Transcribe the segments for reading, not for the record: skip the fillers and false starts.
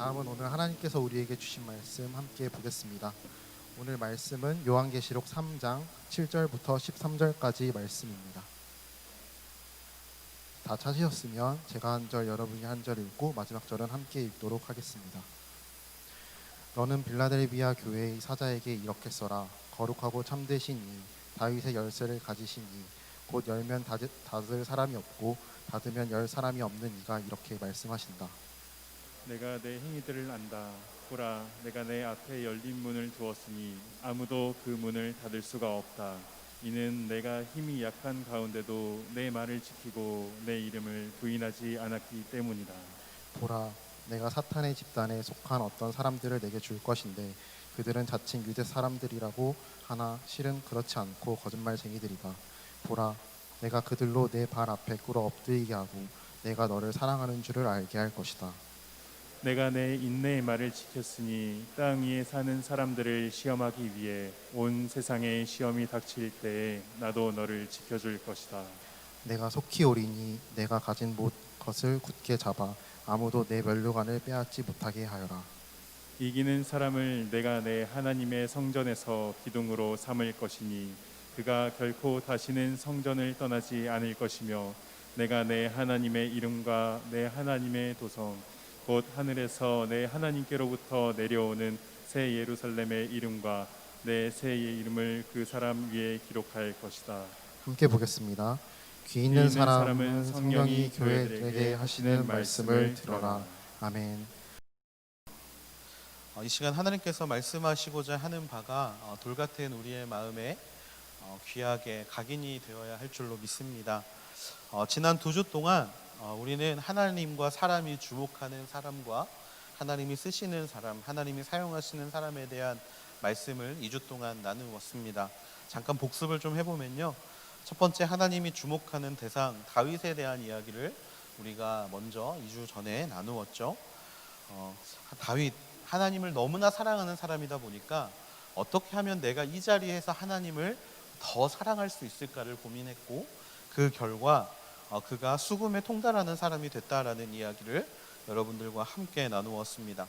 다음은 오늘 하나님께서 우리에게 주신 말씀 함께 보겠습니다. 오늘 말씀은 요한계시록 3장 7절부터 13절까지 말씀입니다. 다 찾으셨으면 제가 한 절 여러분이 한 절 읽고 마지막 절은 함께 읽도록 하겠습니다. 너는 빌라델비아 교회의 사자에게 이렇게 써라. 거룩하고 참되신 이 다윗의 열쇠를 가지신 이 곧 열면 닫을 사람이 없고 닫으면 열 사람이 없는 이가 이렇게 말씀하신다. 내가 내 행위들을 안다. 보라, 내가 내 앞에 열린 문을 두었으니 아무도 그 문을 닫을 수가 없다. 이는 내가 힘이 약한 가운데도 내 말을 지키고 내 이름을 부인하지 않았기 때문이다. 보라, 내가 사탄의 집단에 속한 어떤 사람들을 내게 줄 것인데 그들은 자칭 유대 사람들이라고 하나 실은 그렇지 않고 거짓말쟁이들이다. 보라, 내가 그들로 내 발 앞에 꿇어 엎드리게 하고 내가 너를 사랑하는 줄을 알게 할 것이다. 내가 내 인내의 말을 지켰으니 땅 위에 사는 사람들을 시험하기 위해 온 세상에 시험이 닥칠 때에 나도 너를 지켜줄 것이다. 내가 속히 오리니 내가 가진 것을 굳게 잡아 아무도 내 면류관을 빼앗지 못하게 하여라. 이기는 사람을 내가 내 하나님의 성전에서 기둥으로 삼을 것이니 그가 결코 다시는 성전을 떠나지 않을 것이며 내가 내 하나님의 이름과 내 하나님의 도성 곧 하늘에서 내 하나님께로부터 내려오는 새 예루살렘의 이름과 내 새 이름을 그 사람 위에 기록할 것이다. 함께 보겠습니다. 귀 있는 사람은 성령이 교회들에게 하시는 말씀을 들어라. 아멘. 이 시간 하나님께서 말씀하시고자 하는 바가 돌 같은 우리의 마음에 귀하게 각인이 되어야 할 줄로 믿습니다. 지난 2주 동안 우리는 하나님과 사람이 주목하는 사람과 하나님이 쓰시는 사람, 하나님이 사용하시는 사람에 대한 말씀을 2주 동안 나누었습니다. 잠깐 복습을 좀 해보면요, 첫 번째 하나님이 주목하는 대상 다윗에 대한 이야기를 우리가 먼저 2주 전에 나누었죠. 다윗, 하나님을 너무나 사랑하는 사람이다 보니까 어떻게 하면 내가 이 자리에서 하나님을 더 사랑할 수 있을까를 고민했고, 그 결과 그가 수금에 통달하는 사람이 됐다라는 이야기를 여러분들과 함께 나누었습니다.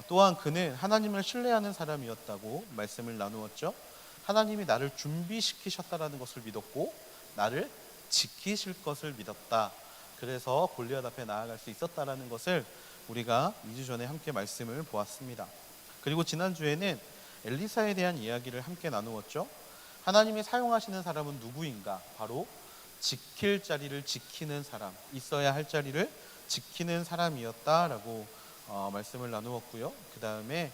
또한 그는 하나님을 신뢰하는 사람이었다고 말씀을 나누었죠. 하나님이 나를 준비시키셨다라는 것을 믿었고 나를 지키실 것을 믿었다. 그래서 골리앗 앞에 나아갈 수 있었다라는 것을 우리가 2주 전에 함께 말씀을 보았습니다. 그리고 지난주에는 엘리사에 대한 이야기를 함께 나누었죠. 하나님이 사용하시는 사람은 누구인가? 바로 지킬 자리를 지키는 사람, 있어야 할 자리를 지키는 사람이었다라고 말씀을 나누었고요. 그 다음에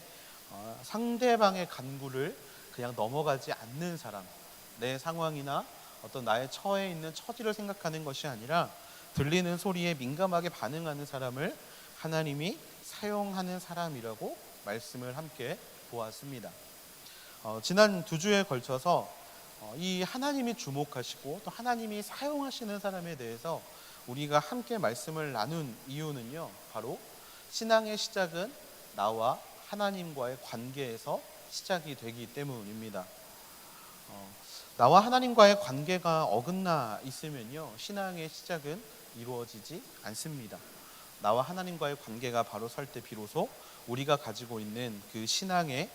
상대방의 간구를 그냥 넘어가지 않는 사람, 내 상황이나 어떤 나의 처해 있는 처지를 생각하는 것이 아니라 들리는 소리에 민감하게 반응하는 사람을 하나님이 사용하는 사람이라고 말씀을 함께 보았습니다. 지난 2주에 걸쳐서 이 하나님이 주목하시고 또 하나님이 사용하시는 사람에 대해서 우리가 함께 말씀을 나눈 이유는요, 바로 신앙의 시작은 나와 하나님과의 관계에서 시작이 되기 때문입니다. 나와 하나님과의 관계가 어긋나 있으면요, 신앙의 시작은 이루어지지 않습니다. 나와 하나님과의 관계가 바로 설 때 비로소 우리가 가지고 있는 그 신앙의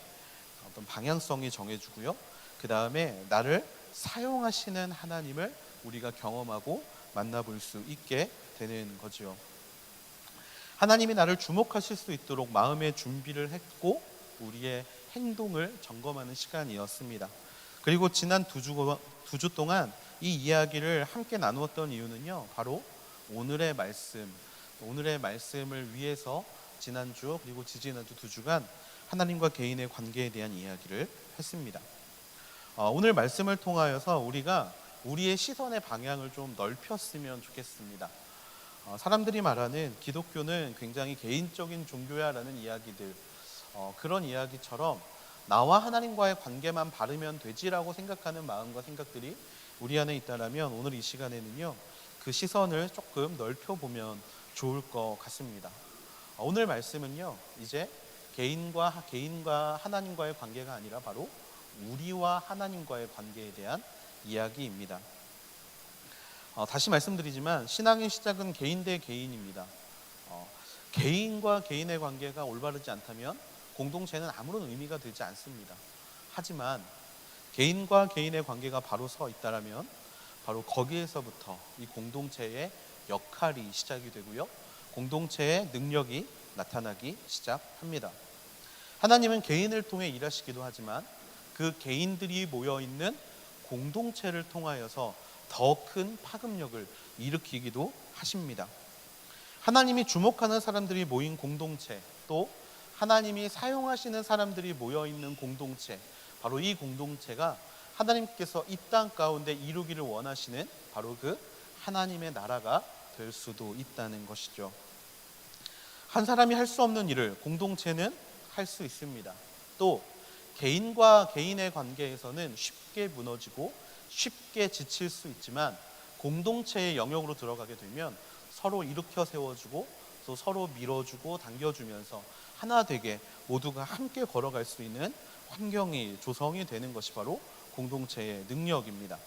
어떤 방향성이 정해지고요, 그 다음에 나를 사용하시는 하나님을 우리가 경험하고 만나볼 수 있게 되는 거죠. 하나님이 나를 주목하실 수 있도록 마음의 준비를 했고 우리의 행동을 점검하는 시간이었습니다. 그리고 지난 2주 동안 이 이야기를 함께 나누었던 이유는요, 바로 오늘의 말씀을 위해서 지난주 그리고 지지난주 2주간 하나님과 개인의 관계에 대한 이야기를 했습니다. 오늘 말씀을 통하여서 우리가 우리의 시선의 방향을 좀 넓혔으면 좋겠습니다. 사람들이 말하는 기독교는 굉장히 개인적인 종교야라는 이야기들, 그런 이야기처럼 나와 하나님과의 관계만 바르면 되지라고 생각하는 마음과 생각들이 우리 안에 있다면 오늘 이 시간에는요, 그 시선을 조금 넓혀보면 좋을 것 같습니다. 오늘 말씀은요, 이제 개인과 하나님과의 관계가 아니라 바로 우리와 하나님과의 관계에 대한 이야기입니다. 다시 말씀드리지만 신앙의 시작은 개인 대 개인입니다. 개인과 개인의 관계가 올바르지 않다면 공동체는 아무런 의미가 되지 않습니다. 하지만 개인과 개인의 관계가 바로 서 있다라면 바로 거기에서부터 이 공동체의 역할이 시작이 되고요. 공동체의 능력이 나타나기 시작합니다. 하나님은 개인을 통해 일하시기도 하지만 그 개인들이 모여있는 공동체를 통하여서 더 큰 파급력을 일으키기도 하십니다. 하나님이 주목하는 사람들이 모인 공동체, 또 하나님이 사용하시는 사람들이 모여있는 공동체, 바로 이 공동체가 하나님께서 이 땅 가운데 이루기를 원하시는 바로 그 하나님의 나라가 될 수도 있다는 것이죠. 한 사람이 할 수 없는 일을 공동체는 할 수 있습니다. 또 개인과 개인의 관계에서는 쉽게 무너지고 쉽게 지칠 수 있지만 공동체의 영역으로 들어가게 되면 서로 일으켜 세워주고 또 서로 밀어주고 당겨주면서 하나 되게 모두가 함께 걸어갈 수 있는 환경이 조성이 되는 것이 바로 공동체의 능력입니다.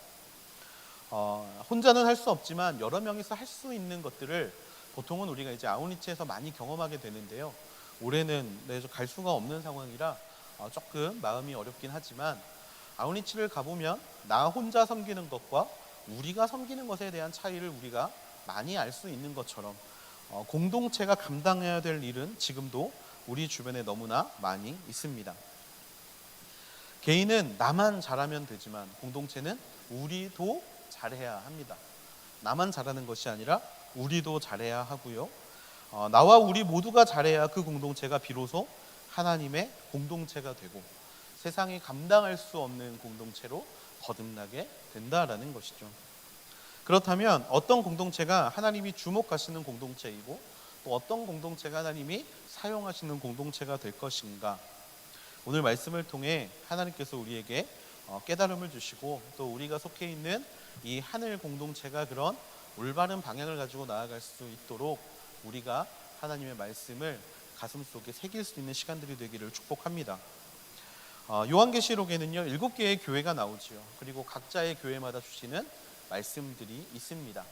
혼자는 할 수 없지만 여러 명이서 할 수 있는 것들을 보통은 우리가 이제 아우니치에서 많이 경험하게 되는데요. 올해는 갈 수가 없는 상황이라 조금 마음이 어렵긴 하지만 아우니치를 가보면 나 혼자 섬기는 것과 우리가 섬기는 것에 대한 차이를 우리가 많이 알 수 있는 것처럼 공동체가 감당해야 될 일은 지금도 우리 주변에 너무나 많이 있습니다. 개인은 나만 잘하면 되지만 공동체는 우리도 잘해야 합니다. 나만 잘하는 것이 아니라 우리도 잘해야 하고요. 나와 우리 모두가 잘해야 그 공동체가 비로소 하나님의 공동체가 되고 세상이 감당할 수 없는 공동체로 거듭나게 된다라는 것이죠. 그렇다면 어떤 공동체가 하나님이 주목하시는 공동체이고 또 어떤 공동체가 하나님이 사용하시는 공동체가 될 것인가? 오늘 말씀을 통해 하나님께서 우리에게 깨달음을 주시고 또 우리가 속해 있는 이 하늘 공동체가 그런 올바른 방향을 가지고 나아갈 수 있도록 우리가 하나님의 말씀을 가슴속에 새길 수 있는 시간들이 되기를 축복합니다. 요한계시록에는요 7개의 교회가 나오지요. 그리고 각자의 교회마다 주시는 말씀들이 있습니다.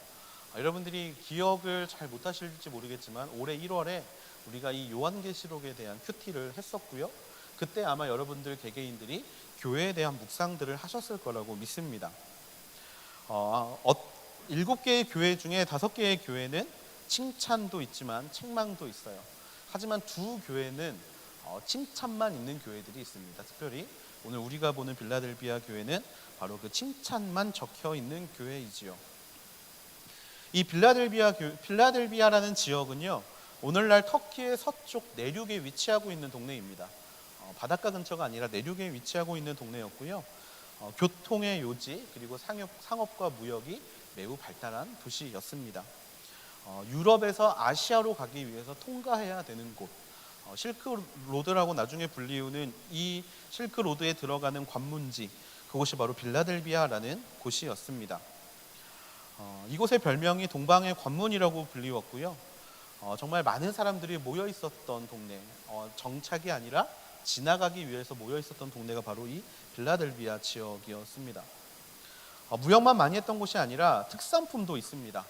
여러분들이 기억을 잘 못하실지 모르겠지만 올해 1월에 우리가 이 요한계시록에 대한 큐티를 했었고요. 그때 아마 여러분들 개개인들이 교회에 대한 묵상들을 하셨을 거라고 믿습니다. 7개의 교회 중에 5개의 교회는 칭찬도 있지만 책망도 있어요. 하지만 2교회는 칭찬만 있는 교회들이 있습니다. 특별히 오늘 우리가 보는 빌라델비아 교회는 바로 그 칭찬만 적혀 있는 교회이지요. 이 필라델비아라는 지역은요, 오늘날 터키의 서쪽 내륙에 위치하고 있는 동네입니다. 바닷가 근처가 아니라 내륙에 위치하고 있는 동네였고요. 교통의 요지 그리고 상업과 무역이 매우 발달한 도시였습니다. 유럽에서 아시아로 가기 위해서 통과해야 되는 곳, 실크로드라고 나중에 불리우는 이 실크로드에 들어가는 관문지, 그곳이 바로 빌라델비아라는 곳이었습니다. 이곳의 별명이 동방의 관문이라고 불리웠고요. 정말 많은 사람들이 모여 있었던 동네, 정착이 아니라 지나가기 위해서 모여 있었던 동네가 바로 이 빌라델비아 지역이었습니다. 무역만 많이 했던 곳이 아니라 특산품도 있습니다.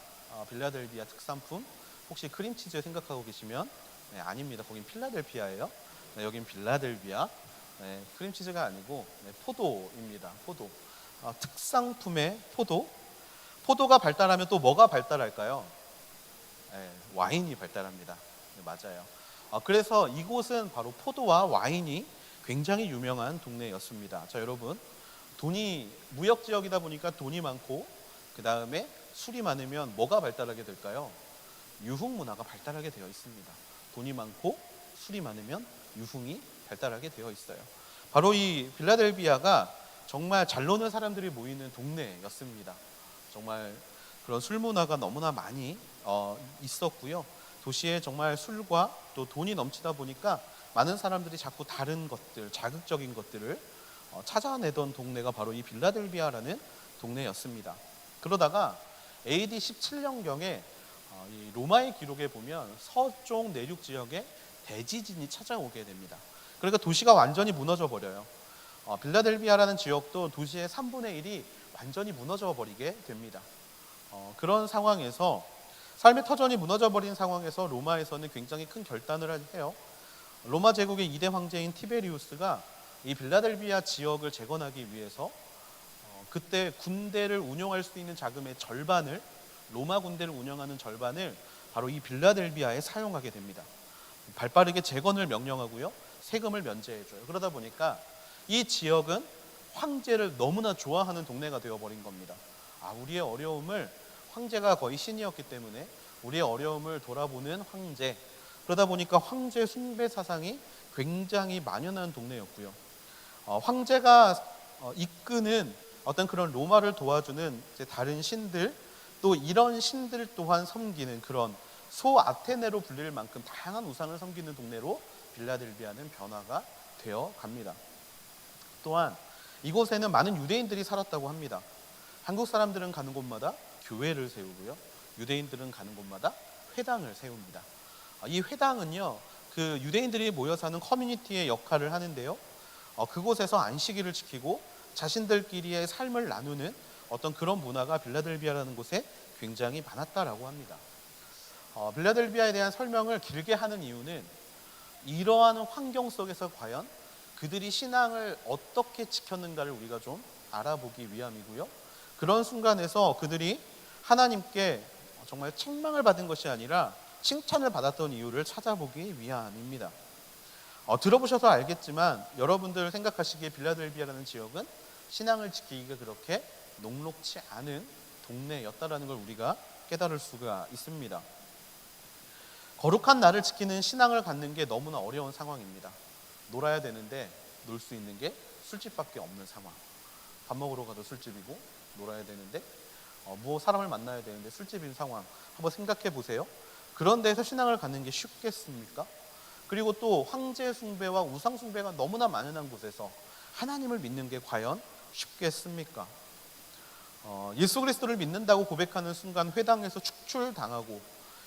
빌라델비아 특산품, 혹시 크림치즈 생각하고 계시면 네, 아닙니다. 거긴 필라델피아예요. 네, 여긴 빌라델비아. 네, 크림치즈가 아니고 포도입니다. 포도. 특산품의 포도. 포도가 발달하면 또 뭐가 발달할까요? 네, 와인이 발달합니다. 네, 맞아요. 그래서 이곳은 바로 포도와 와인이 굉장히 유명한 동네였습니다. 자, 여러분, 무역 지역이다 보니까 돈이 많고 그 다음에 술이 많으면 뭐가 발달하게 될까요? 유흥 문화가 발달하게 되어 있습니다. 돈이 많고 술이 많으면 유흥이 발달하게 되어 있어요. 바로 이 빌라델비아가 정말 잘 노는 사람들이 모이는 동네였습니다. 정말 그런 술 문화가 너무나 많이 있었고요. 도시에 정말 술과 또 돈이 넘치다 보니까 많은 사람들이 자꾸 다른 것들, 자극적인 것들을 찾아내던 동네가 바로 이 빌라델비아라는 동네였습니다. 그러다가 AD 17년경에 이 로마의 기록에 보면 서쪽 내륙 지역에 대지진이 찾아오게 됩니다. 그러니까 도시가 완전히 무너져 버려요. 빌라델비아라는 지역도 도시의 3분의 1이 완전히 무너져 버리게 됩니다. 그런 상황에서 삶의 터전이 무너져버린 상황에서 로마에서는 굉장히 큰 결단을 해요. 로마 제국의 2대 황제인 티베리우스가 이 빌라델비아 지역을 재건하기 위해서 그때 군대를 운용할 수 있는 자금의 절반을, 로마 군대를 운영하는 절반을 바로 이 빌라델비아에 사용하게 됩니다. 발빠르게 재건을 명령하고요, 세금을 면제해줘요. 그러다 보니까 이 지역은 황제를 너무나 좋아하는 동네가 되어버린 겁니다. 우리의 어려움을, 황제가 거의 신이었기 때문에 우리의 어려움을 돌아보는 황제, 그러다 보니까 황제 숭배 사상이 굉장히 만연한 동네였고요. 황제가 이끄는 어떤 그런 로마를 도와주는 이제 다른 신들, 또 이런 신들 또한 섬기는 그런 소 아테네로 불릴 만큼 다양한 우상을 섬기는 동네로 빌라델비아는 변화가 되어 갑니다. 또한 이곳에는 많은 유대인들이 살았다고 합니다. 한국 사람들은 가는 곳마다 교회를 세우고요, 유대인들은 가는 곳마다 회당을 세웁니다. 이 회당은요, 그 유대인들이 모여 사는 커뮤니티의 역할을 하는데요, 그곳에서 안식일을 지키고 자신들끼리의 삶을 나누는 어떤 그런 문화가 빌라델비아라는 곳에 굉장히 많았다라고 합니다. 빌라델비아에 대한 설명을 길게 하는 이유는 이러한 환경 속에서 과연 그들이 신앙을 어떻게 지켰는가를 우리가 좀 알아보기 위함이고요, 그런 순간에서 그들이 하나님께 정말 책망을 받은 것이 아니라 칭찬을 받았던 이유를 찾아보기 위함입니다. 들어보셔서 알겠지만 여러분들 생각하시기에 빌라델비아라는 지역은 신앙을 지키기가 그렇게 녹록치 않은 동네였다라는 걸 우리가 깨달을 수가 있습니다. 거룩한 날을 지키는 신앙을 갖는 게 너무나 어려운 상황입니다. 놀아야 되는데 놀 수 있는 게 술집밖에 없는 상황. 밥 먹으러 가도 술집이고, 놀아야 되는데 사람을 만나야 되는데 술집인 상황. 한번 생각해 보세요. 그런 데서 신앙을 갖는 게 쉽겠습니까? 그리고 또 황제 숭배와 우상 숭배가 너무나 만연한 곳에서 하나님을 믿는 게 과연 쉽겠습니까? 예수 그리스도를 믿는다고 고백하는 순간 회당에서 축출당하고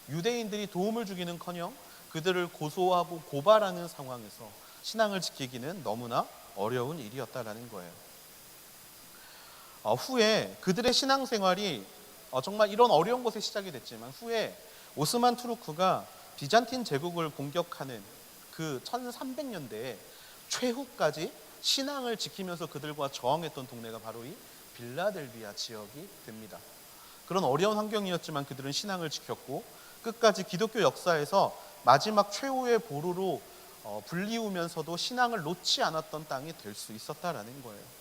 유대인들이 도움을 주기는커녕 그들을 고소하고 고발하는 상황에서 신앙을 지키기는 너무나 어려운 일이었다라는 거예요. 후에 그들의 신앙생활이 정말 이런 어려운 곳에 시작이 됐지만 후에 오스만 투르크가 비잔틴 제국을 공격하는 그 1300년대에 최후까지 신앙을 지키면서 그들과 저항했던 동네가 바로 이 빌라델비아 지역이 됩니다. 그런 어려운 환경이었지만 그들은 신앙을 지켰고 끝까지 기독교 역사에서 마지막 최후의 보루로 불리우면서도 신앙을 놓지 않았던 땅이 될 수 있었다라는 거예요.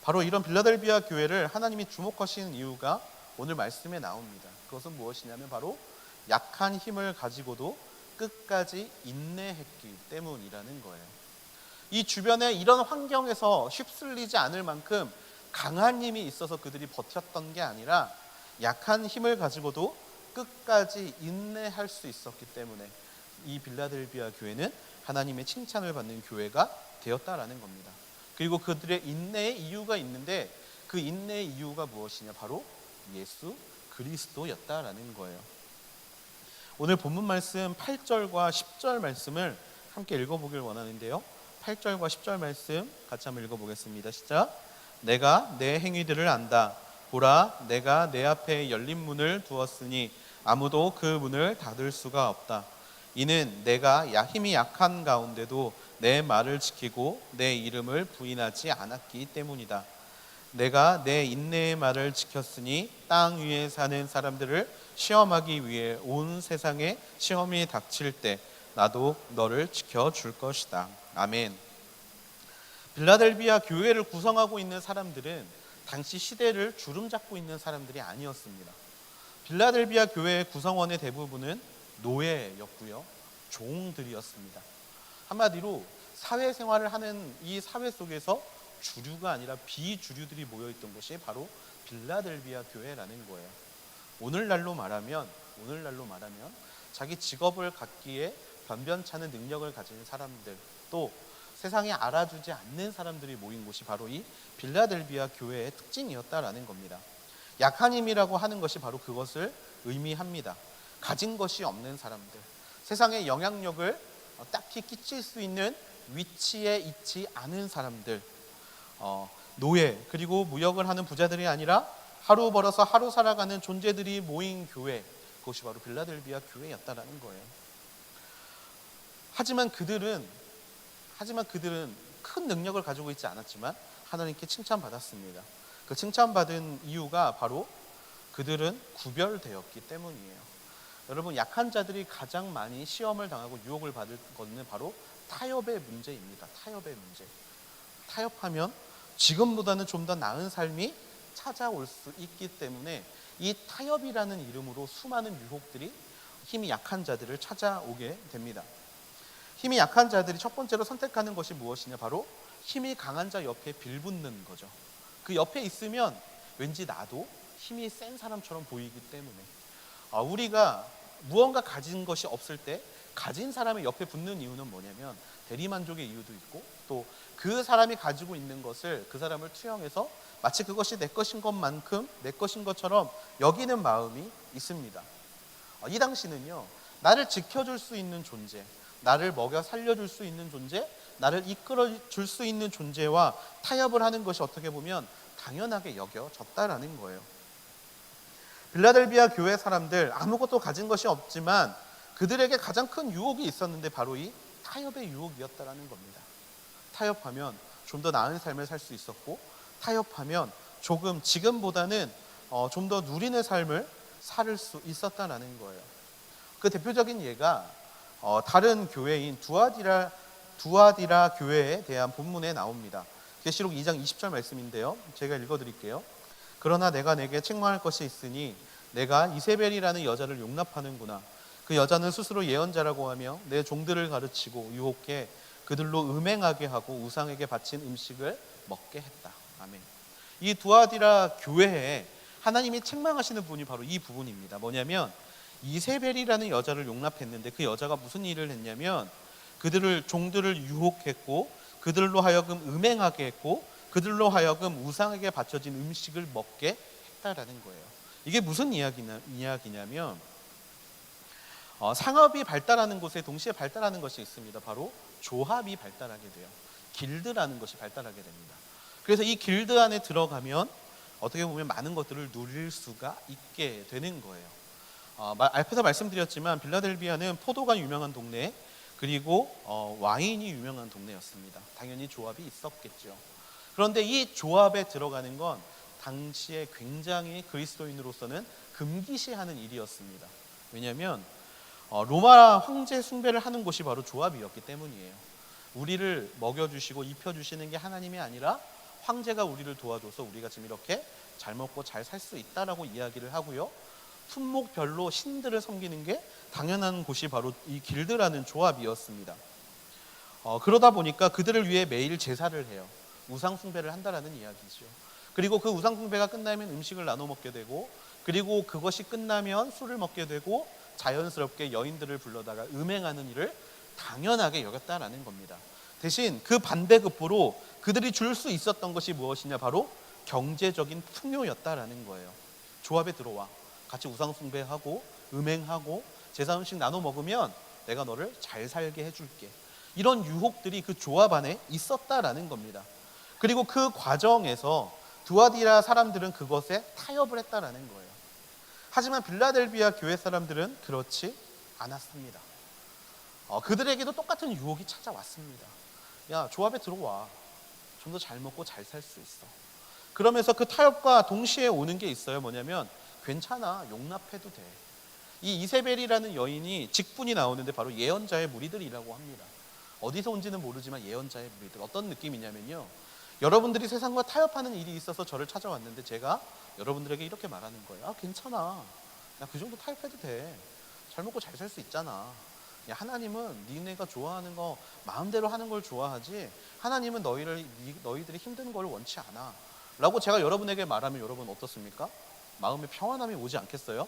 바로 이런 빌라델비아 교회를 하나님이 주목하시는 이유가 오늘 말씀에 나옵니다. 그것은 무엇이냐면 바로 약한 힘을 가지고도 끝까지 인내했기 때문이라는 거예요. 이 주변에 이런 환경에서 휩쓸리지 않을 만큼 강한 힘이 있어서 그들이 버텼던 게 아니라 약한 힘을 가지고도 끝까지 인내할 수 있었기 때문에 이 빌라델비아 교회는 하나님의 칭찬을 받는 교회가 되었다라는 겁니다. 그리고 그들의 인내의 이유가 있는데 그 인내의 이유가 무엇이냐? 바로 예수 그리스도였다라는 거예요. 오늘 본문 말씀 8절과 10절 말씀을 함께 읽어보길 원하는데요, 8절과 10절 말씀 같이 한번 읽어보겠습니다. 시작. 내가 내 행위들을 안다. 보라, 내가 내 앞에 열린 문을 두었으니 아무도 그 문을 닫을 수가 없다. 이는 내가 힘이 약한 가운데도 내 말을 지키고 내 이름을 부인하지 않았기 때문이다. 내가 내 인내의 말을 지켰으니 땅 위에 사는 사람들을 시험하기 위해 온 세상에 시험이 닥칠 때 나도 너를 지켜줄 것이다. 아멘. 빌라델비아 교회를 구성하고 있는 사람들은 당시 시대를 주름잡고 있는 사람들이 아니었습니다. 빌라델비아 교회의 구성원의 대부분은 노예였고요, 종들이었습니다. 한마디로 사회생활을 하는 이 사회 속에서 주류가 아니라 비주류들이 모여있던 것이 바로 빌라델비아 교회라는 거예요. 오늘날로 말하면 자기 직업을 갖기에 변변찮은 능력을 가진 사람들, 또 세상에 알아주지 않는 사람들이 모인 곳이 바로 이 빌라델비아 교회의 특징이었다라는 겁니다. 약한 힘이라고 하는 것이 바로 그것을 의미합니다. 가진 것이 없는 사람들, 세상에 영향력을 딱히 끼칠 수 있는 위치에 있지 않은 사람들, 노예 그리고 무역을 하는 부자들이 아니라 하루 벌어서 하루 살아가는 존재들이 모인 교회, 그것이 바로 빌라델비아 교회였다라는 거예요. 하지만 그들은 큰 능력을 가지고 있지 않았지만 하나님께 칭찬받았습니다. 그 칭찬받은 이유가 바로 그들은 구별되었기 때문이에요. 여러분, 약한 자들이 가장 많이 시험을 당하고 유혹을 받을 것은 바로 타협의 문제입니다. 타협의 문제. 타협하면 지금보다는 좀 더 나은 삶이 찾아올 수 있기 때문에 이 타협이라는 이름으로 수많은 유혹들이 힘이 약한 자들을 찾아오게 됩니다. 힘이 약한 자들이 첫 번째로 선택하는 것이 무엇이냐? 바로 힘이 강한 자 옆에 빌붙는 거죠. 그 옆에 있으면 왠지 나도 힘이 센 사람처럼 보이기 때문에 우리가 무언가 가진 것이 없을 때 가진 사람의 옆에 붙는 이유는 뭐냐면 대리만족의 이유도 있고 또 그 사람이 가지고 있는 것을 그 사람을 투영해서 마치 그것이 내 것인 것만큼 내 것인 것처럼 여기는 마음이 있습니다. 이 당시는요, 나를 지켜줄 수 있는 존재, 나를 먹여 살려줄 수 있는 존재, 나를 이끌어줄 수 있는 존재와 타협을 하는 것이 어떻게 보면 당연하게 여겨졌다라는 거예요. 빌라델비아 교회 사람들 아무것도 가진 것이 없지만 그들에게 가장 큰 유혹이 있었는데 바로 이 타협의 유혹이었다라는 겁니다. 타협하면 좀 더 나은 삶을 살 수 있었고 타협하면 조금 지금보다는 좀 더 누리는 삶을 살 수 있었다라는 거예요. 그 대표적인 예가 다른 교회인 두아디라 교회에 대한 본문에 나옵니다. 계시록 2장 20절 말씀인데요. 제가 읽어드릴게요. 그러나 내가 내게 책망할 것이 있으니 내가 이세벨이라는 여자를 용납하는구나. 그 여자는 스스로 예언자라고 하며 내 종들을 가르치고 유혹해 그들로 음행하게 하고 우상에게 바친 음식을 먹게 했다. 아멘. 이 두아디라 교회에 하나님이 책망하시는 부분이 바로 이 부분입니다. 뭐냐면 이세벨이라는 여자를 용납했는데 그 여자가 무슨 일을 했냐면 그들을 종들을 유혹했고 그들로 하여금 음행하게 했고 그들로 하여금 우상에게 바쳐진 음식을 먹게 했다라는 거예요. 이게 무슨 이야기냐면 상업이 발달하는 곳에 동시에 발달하는 것이 있습니다. 바로 조합이 발달하게 돼요. 길드라는 것이 발달하게 됩니다. 그래서 이 길드 안에 들어가면 어떻게 보면 많은 것들을 누릴 수가 있게 되는 거예요. 앞에서 말씀드렸지만 빌라델비아는 포도가 유명한 동네 그리고 와인이 유명한 동네였습니다. 당연히 조합이 있었겠죠. 그런데 이 조합에 들어가는 건 당시에 굉장히 그리스도인으로서는 금기시하는 일이었습니다. 왜냐하면 로마 황제 숭배를 하는 곳이 바로 조합이었기 때문이에요. 우리를 먹여주시고 입혀주시는 게 하나님이 아니라 황제가 우리를 도와줘서 우리가 지금 이렇게 잘 먹고 잘 살 수 있다라고 이야기를 하고요. 품목별로 신들을 섬기는 게 당연한 곳이 바로 이 길드라는 조합이었습니다. 그러다 보니까 그들을 위해 매일 제사를 해요. 우상 숭배를 한다라는 이야기죠. 그리고 그 우상 숭배가 끝나면 음식을 나눠 먹게 되고 그리고 그것이 끝나면 술을 먹게 되고 자연스럽게 여인들을 불러다가 음행하는 일을 당연하게 여겼다라는 겁니다. 대신 그 반대급부로 그들이 줄 수 있었던 것이 무엇이냐? 바로 경제적인 풍요였다라는 거예요. 조합에 들어와 같이 우상 숭배하고 음행하고 제사 음식 나눠 먹으면 내가 너를 잘 살게 해줄게. 이런 유혹들이 그 조합 안에 있었다라는 겁니다. 그리고 그 과정에서 두아디라 사람들은 그것에 타협을 했다라는 거예요. 하지만 빌라델비아 교회 사람들은 그렇지 않았습니다. 그들에게도 똑같은 유혹이 찾아왔습니다. 야, 조합에 들어와. 좀 더 잘 먹고 잘 살 수 있어. 그러면서 그 타협과 동시에 오는 게 있어요. 뭐냐면 괜찮아, 용납해도 돼. 이 이세벨이라는 여인이 직분이 나오는데 바로 예언자의 무리들이라고 합니다. 어디서 온지는 모르지만 예언자의 무리들. 어떤 느낌이냐면요, 여러분들이 세상과 타협하는 일이 있어서 저를 찾아왔는데 제가 여러분들에게 이렇게 말하는 거예요. 아괜찮아, 야 그 정도 타협해도 돼. 잘 먹고 잘 살 수 있잖아. 야, 하나님은 니네가 좋아하는 거 마음대로 하는 걸 좋아하지 하나님은 너희들이 힘든 걸 원치 않아 라고 제가 여러분에게 말하면 여러분 어떻습니까? 마음에 평안함이 오지 않겠어요?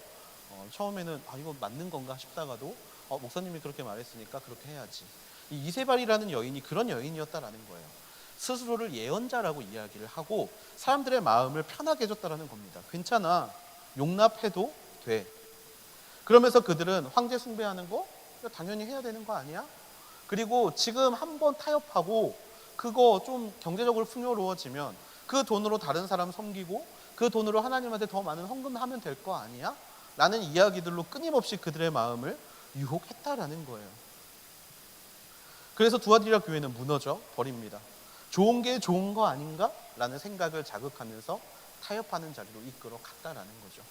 처음에는 이거 맞는 건가 싶다가도 목사님이 그렇게 말했으니까 그렇게 해야지. 이 이세벨이라는 여인이 그런 여인이었다라는 거예요. 스스로를 예언자라고 이야기를 하고 사람들의 마음을 편하게 해줬다라는 겁니다. 괜찮아, 용납해도 돼. 그러면서 그들은 황제 숭배하는 거 당연히 해야 되는 거 아니야? 그리고 지금 한번 타협하고 그거 좀 경제적으로 풍요로워지면 그 돈으로 다른 사람 섬기고 그 돈으로 하나님한테 더 많은 헌금하면 될 거 아니야? 라는 이야기들로 끊임없이 그들의 마음을 유혹했다라는 거예요. 그래서 두아디라 교회는 무너져 버립니다. 좋은 게 좋은 거 아닌가? 라는 생각을 자극하면서 타협하는 자리로 이끌어 갔다라는 거죠.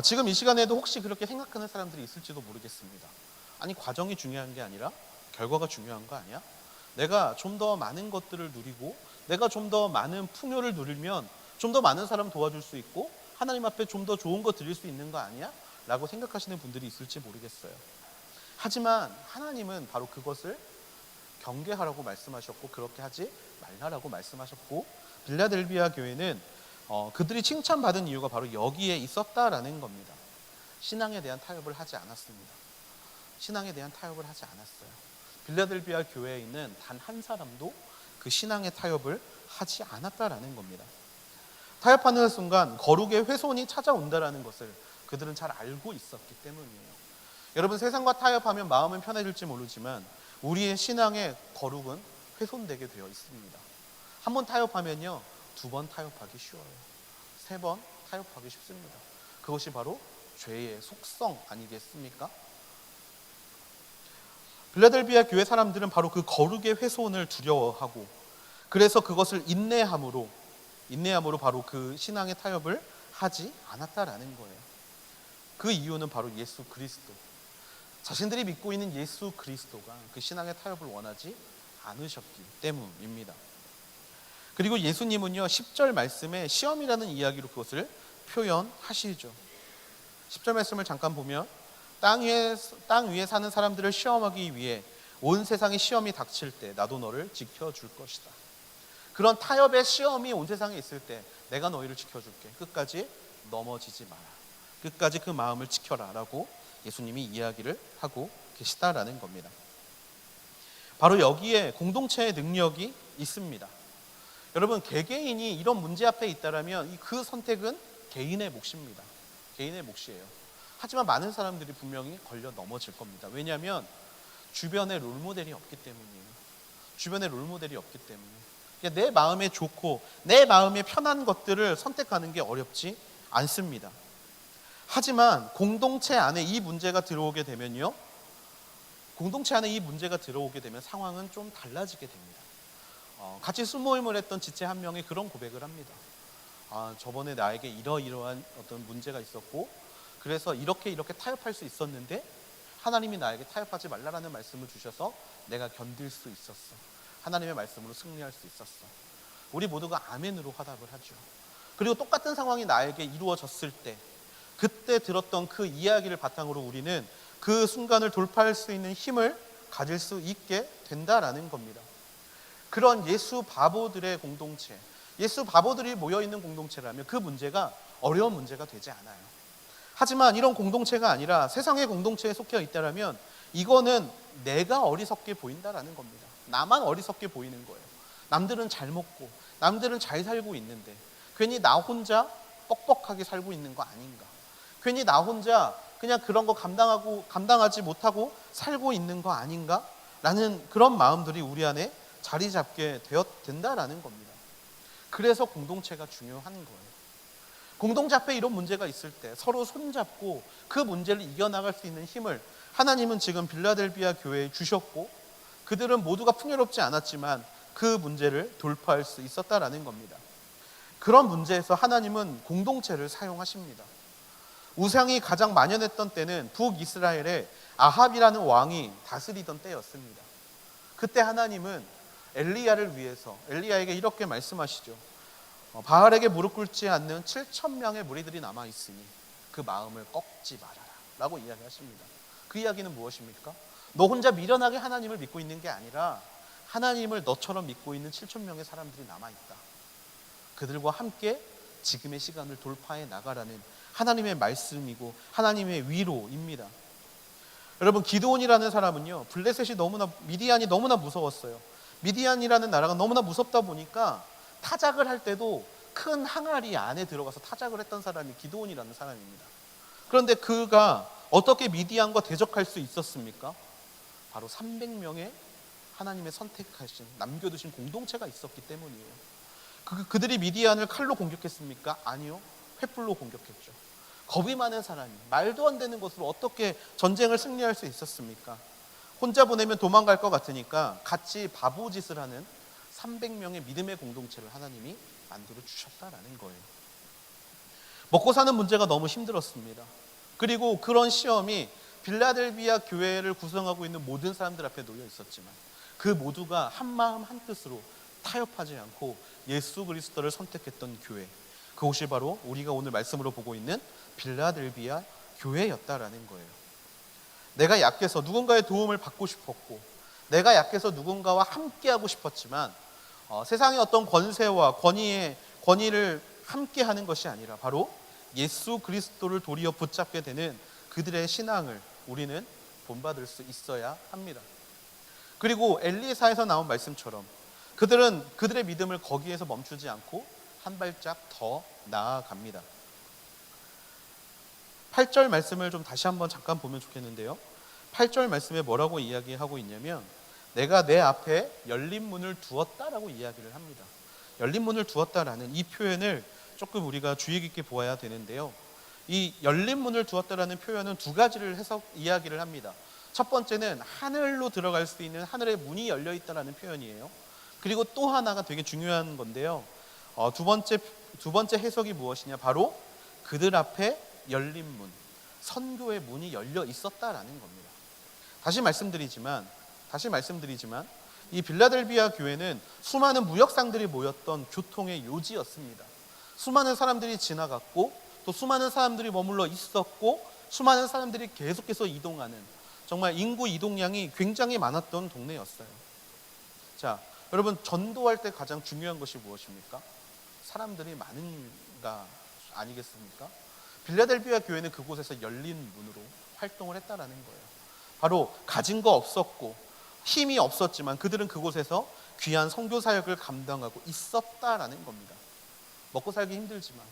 지금 이 시간에도 혹시 그렇게 생각하는 사람들이 있을지도 모르겠습니다. 아니, 과정이 중요한 게 아니라 결과가 중요한 거 아니야? 내가 좀 더 많은 것들을 누리고 내가 좀 더 많은 풍요를 누리면 좀 더 많은 사람 도와줄 수 있고 하나님 앞에 좀 더 좋은 거 드릴 수 있는 거 아니야? 라고 생각하시는 분들이 있을지 모르겠어요. 하지만 하나님은 바로 그것을 경계하라고 말씀하셨고 그렇게 하지 말라라고 말씀하셨고, 빌라델비아 교회는 그들이 칭찬받은 이유가 바로 여기에 있었다라는 겁니다. 신앙에 대한 타협을 하지 않았습니다. 신앙에 대한 타협을 하지 않았어요. 빌라델비아 교회에 있는 단 한 사람도 그 신앙의 타협을 하지 않았다라는 겁니다. 타협하는 순간 거룩의 훼손이 찾아온다라는 것을 그들은 잘 알고 있었기 때문이에요. 여러분, 세상과 타협하면 마음은 편해질지 모르지만 우리의 신앙의 거룩은 훼손되게 되어 있습니다. 한 번 타협하면요, 2번 타협하기 쉬워요. 3번 타협하기 쉽습니다. 그것이 바로 죄의 속성 아니겠습니까? 빌라델비아 교회 사람들은 바로 그 거룩의 훼손을 두려워하고 그래서 그것을 인내함으로 바로 그 신앙의 타협을 하지 않았다라는 거예요. 그 이유는 바로 예수 그리스도, 자신들이 믿고 있는 예수 그리스도가 그 신앙의 타협을 원하지 않으셨기 때문입니다. 그리고 예수님은요, 10절 말씀에 시험이라는 이야기로 그것을 표현하시죠. 10절 말씀을 잠깐 보면 땅 위에 사는 사람들을 시험하기 위해 온 세상에 시험이 닥칠 때 나도 너를 지켜줄 것이다. 그런 타협의 시험이 온 세상에 있을 때 내가 너희를 지켜줄게. 끝까지 넘어지지 마라. 끝까지 그 마음을 지켜라 라고 예수님이 이야기를 하고 계시다라는 겁니다. 바로 여기에 공동체의 능력이 있습니다. 여러분, 개개인이 이런 문제 앞에 있다라면 그 선택은 개인의 몫입니다. 개인의 몫이에요. 하지만 많은 사람들이 분명히 걸려 넘어질 겁니다. 왜냐하면 주변에 롤모델이 없기 때문이에요. 주변에 롤모델이 없기 때문에 내 마음에 좋고 내 마음에 편한 것들을 선택하는 게 어렵지 않습니다. 하지만 공동체 안에 이 문제가 들어오게 되면요, 상황은 좀 달라지게 됩니다. 같이 술모임을 했던 지체 한 명이 그런 고백을 합니다. 저번에 나에게 이러이러한 어떤 문제가 있었고 그래서 이렇게 타협할 수 있었는데 하나님이 나에게 타협하지 말라라는 말씀을 주셔서 내가 견딜 수 있었어. 하나님의 말씀으로 승리할 수 있었어. 우리 모두가 아멘으로 화답을 하죠. 그리고 똑같은 상황이 나에게 이루어졌을 때 그때 들었던 그 이야기를 바탕으로 우리는 그 순간을 돌파할 수 있는 힘을 가질 수 있게 된다라는 겁니다. 그런 예수 바보들의 공동체, 예수 바보들이 모여있는 공동체라면 그 문제가 어려운 문제가 되지 않아요. 하지만 이런 공동체가 아니라 세상의 공동체에 속해 있다라면 이거는 내가 어리석게 보인다라는 겁니다. 나만 어리석게 보이는 거예요. 남들은 잘 먹고 남들은 잘 살고 있는데 괜히 나 혼자 뻑뻑하게 살고 있는 거 아닌가? 괜히 나 혼자 그냥 그런 거 감당하지 못하고 살고 있는 거 아닌가? 라는 그런 마음들이 우리 안에 자리 잡게 된다라는 겁니다. 그래서 공동체가 중요한 거예요. 공동체 앞에 이런 문제가 있을 때 서로 손잡고 그 문제를 이겨나갈 수 있는 힘을 하나님은 지금 빌라델비아 교회에 주셨고 그들은 모두가 풍요롭지 않았지만 그 문제를 돌파할 수 있었다라는 겁니다. 그런 문제에서 하나님은 공동체를 사용하십니다. 우상이 가장 만연했던 때는 북이스라엘에 아합이라는 왕이 다스리던 때였습니다. 그때 하나님은 엘리야를 위해서 엘리야에게 이렇게 말씀하시죠. 바알에게 무릎 꿇지 않는 7,000명의 무리들이 남아있으니 그 마음을 꺾지 말아라 라고 이야기하십니다. 그 이야기는 무엇입니까? 너 혼자 미련하게 하나님을 믿고 있는 게 아니라 하나님을 너처럼 믿고 있는 7,000명의 사람들이 남아있다. 그들과 함께 지금의 시간을 돌파해 나가라는 하나님의 말씀이고 하나님의 위로입니다. 여러분, 기드온이라는 사람은요, 미디안이 너무나 무서웠어요. 미디안이라는 나라가 너무나 무섭다 보니까 타작을 할 때도 큰 항아리 안에 들어가서 타작을 했던 사람이 기드온이라는 사람입니다. 그런데 그가 어떻게 미디안과 대적할 수 있었습니까? 바로 300명의 하나님의 선택하신 남겨두신 공동체가 있었기 때문이에요. 그들이 미디안을 칼로 공격했습니까? 아니요, 횃불로 공격했죠. 겁이 많은 사람이 말도 안 되는 것으로 어떻게 전쟁을 승리할 수 있었습니까? 혼자 보내면 도망갈 것 같으니까 같이 바보짓을 하는 300명의 믿음의 공동체를 하나님이 만들어 주셨다라는 거예요. 먹고 사는 문제가 너무 힘들었습니다. 그리고 그런 시험이 빌라델비아 교회를 구성하고 있는 모든 사람들 앞에 놓여 있었지만 그 모두가 한 마음 한 뜻으로 타협하지 않고 예수 그리스도를 선택했던 교회, 그곳이 바로 우리가 오늘 말씀으로 보고 있는 빌라델비아 교회였다라는 거예요. 내가 약해서 누군가의 도움을 받고 싶었고, 내가 약해서 누군가와 함께하고 싶었지만 세상의 어떤 권세와 권위를 함께하는 것이 아니라 바로 예수 그리스도를 도리어 붙잡게 되는 그들의 신앙을 우리는 본받을 수 있어야 합니다. 그리고 엘리사에서 나온 말씀처럼 그들은 그들의 믿음을 거기에서 멈추지 않고 한 발짝 더 나아갑니다. 8절 말씀을 좀 다시 한번 잠깐 보면 좋겠는데요. 8절 말씀에 뭐라고 이야기하고 있냐면 내가 내 앞에 열린 문을 두었다라고 이야기를 합니다. 열린 문을 두었다라는 이 표현을 조금 우리가 주의 깊게 보아야 되는데요. 이 열린 문을 두었다라는 표현은 두 가지를 이야기를 합니다. 첫 번째는 하늘로 들어갈 수 있는 하늘의 문이 열려 있다라는 표현이에요. 그리고 또 하나가 되게 중요한 건데요. 두 번째 해석이 무엇이냐? 바로 그들 앞에 열린 문, 선교의 문이 열려 있었다라는 겁니다. 다시 말씀드리지만 이 빌라델비아 교회는 수많은 무역상들이 모였던 교통의 요지였습니다. 수많은 사람들이 지나갔고 또 수많은 사람들이 머물러 있었고 수많은 사람들이 계속해서 이동하는 정말 인구 이동량이 굉장히 많았던 동네였어요. 자, 여러분 전도할 때 가장 중요한 것이 무엇입니까? 사람들이 많은가 아니겠습니까? 빌라델비아 교회는 그곳에서 열린 문으로 활동을 했다라는 거예요. 바로 가진 거 없었고 힘이 없었지만 그들은 그곳에서 귀한 선교 사역을 감당하고 있었다라는 겁니다. 먹고 살기 힘들지만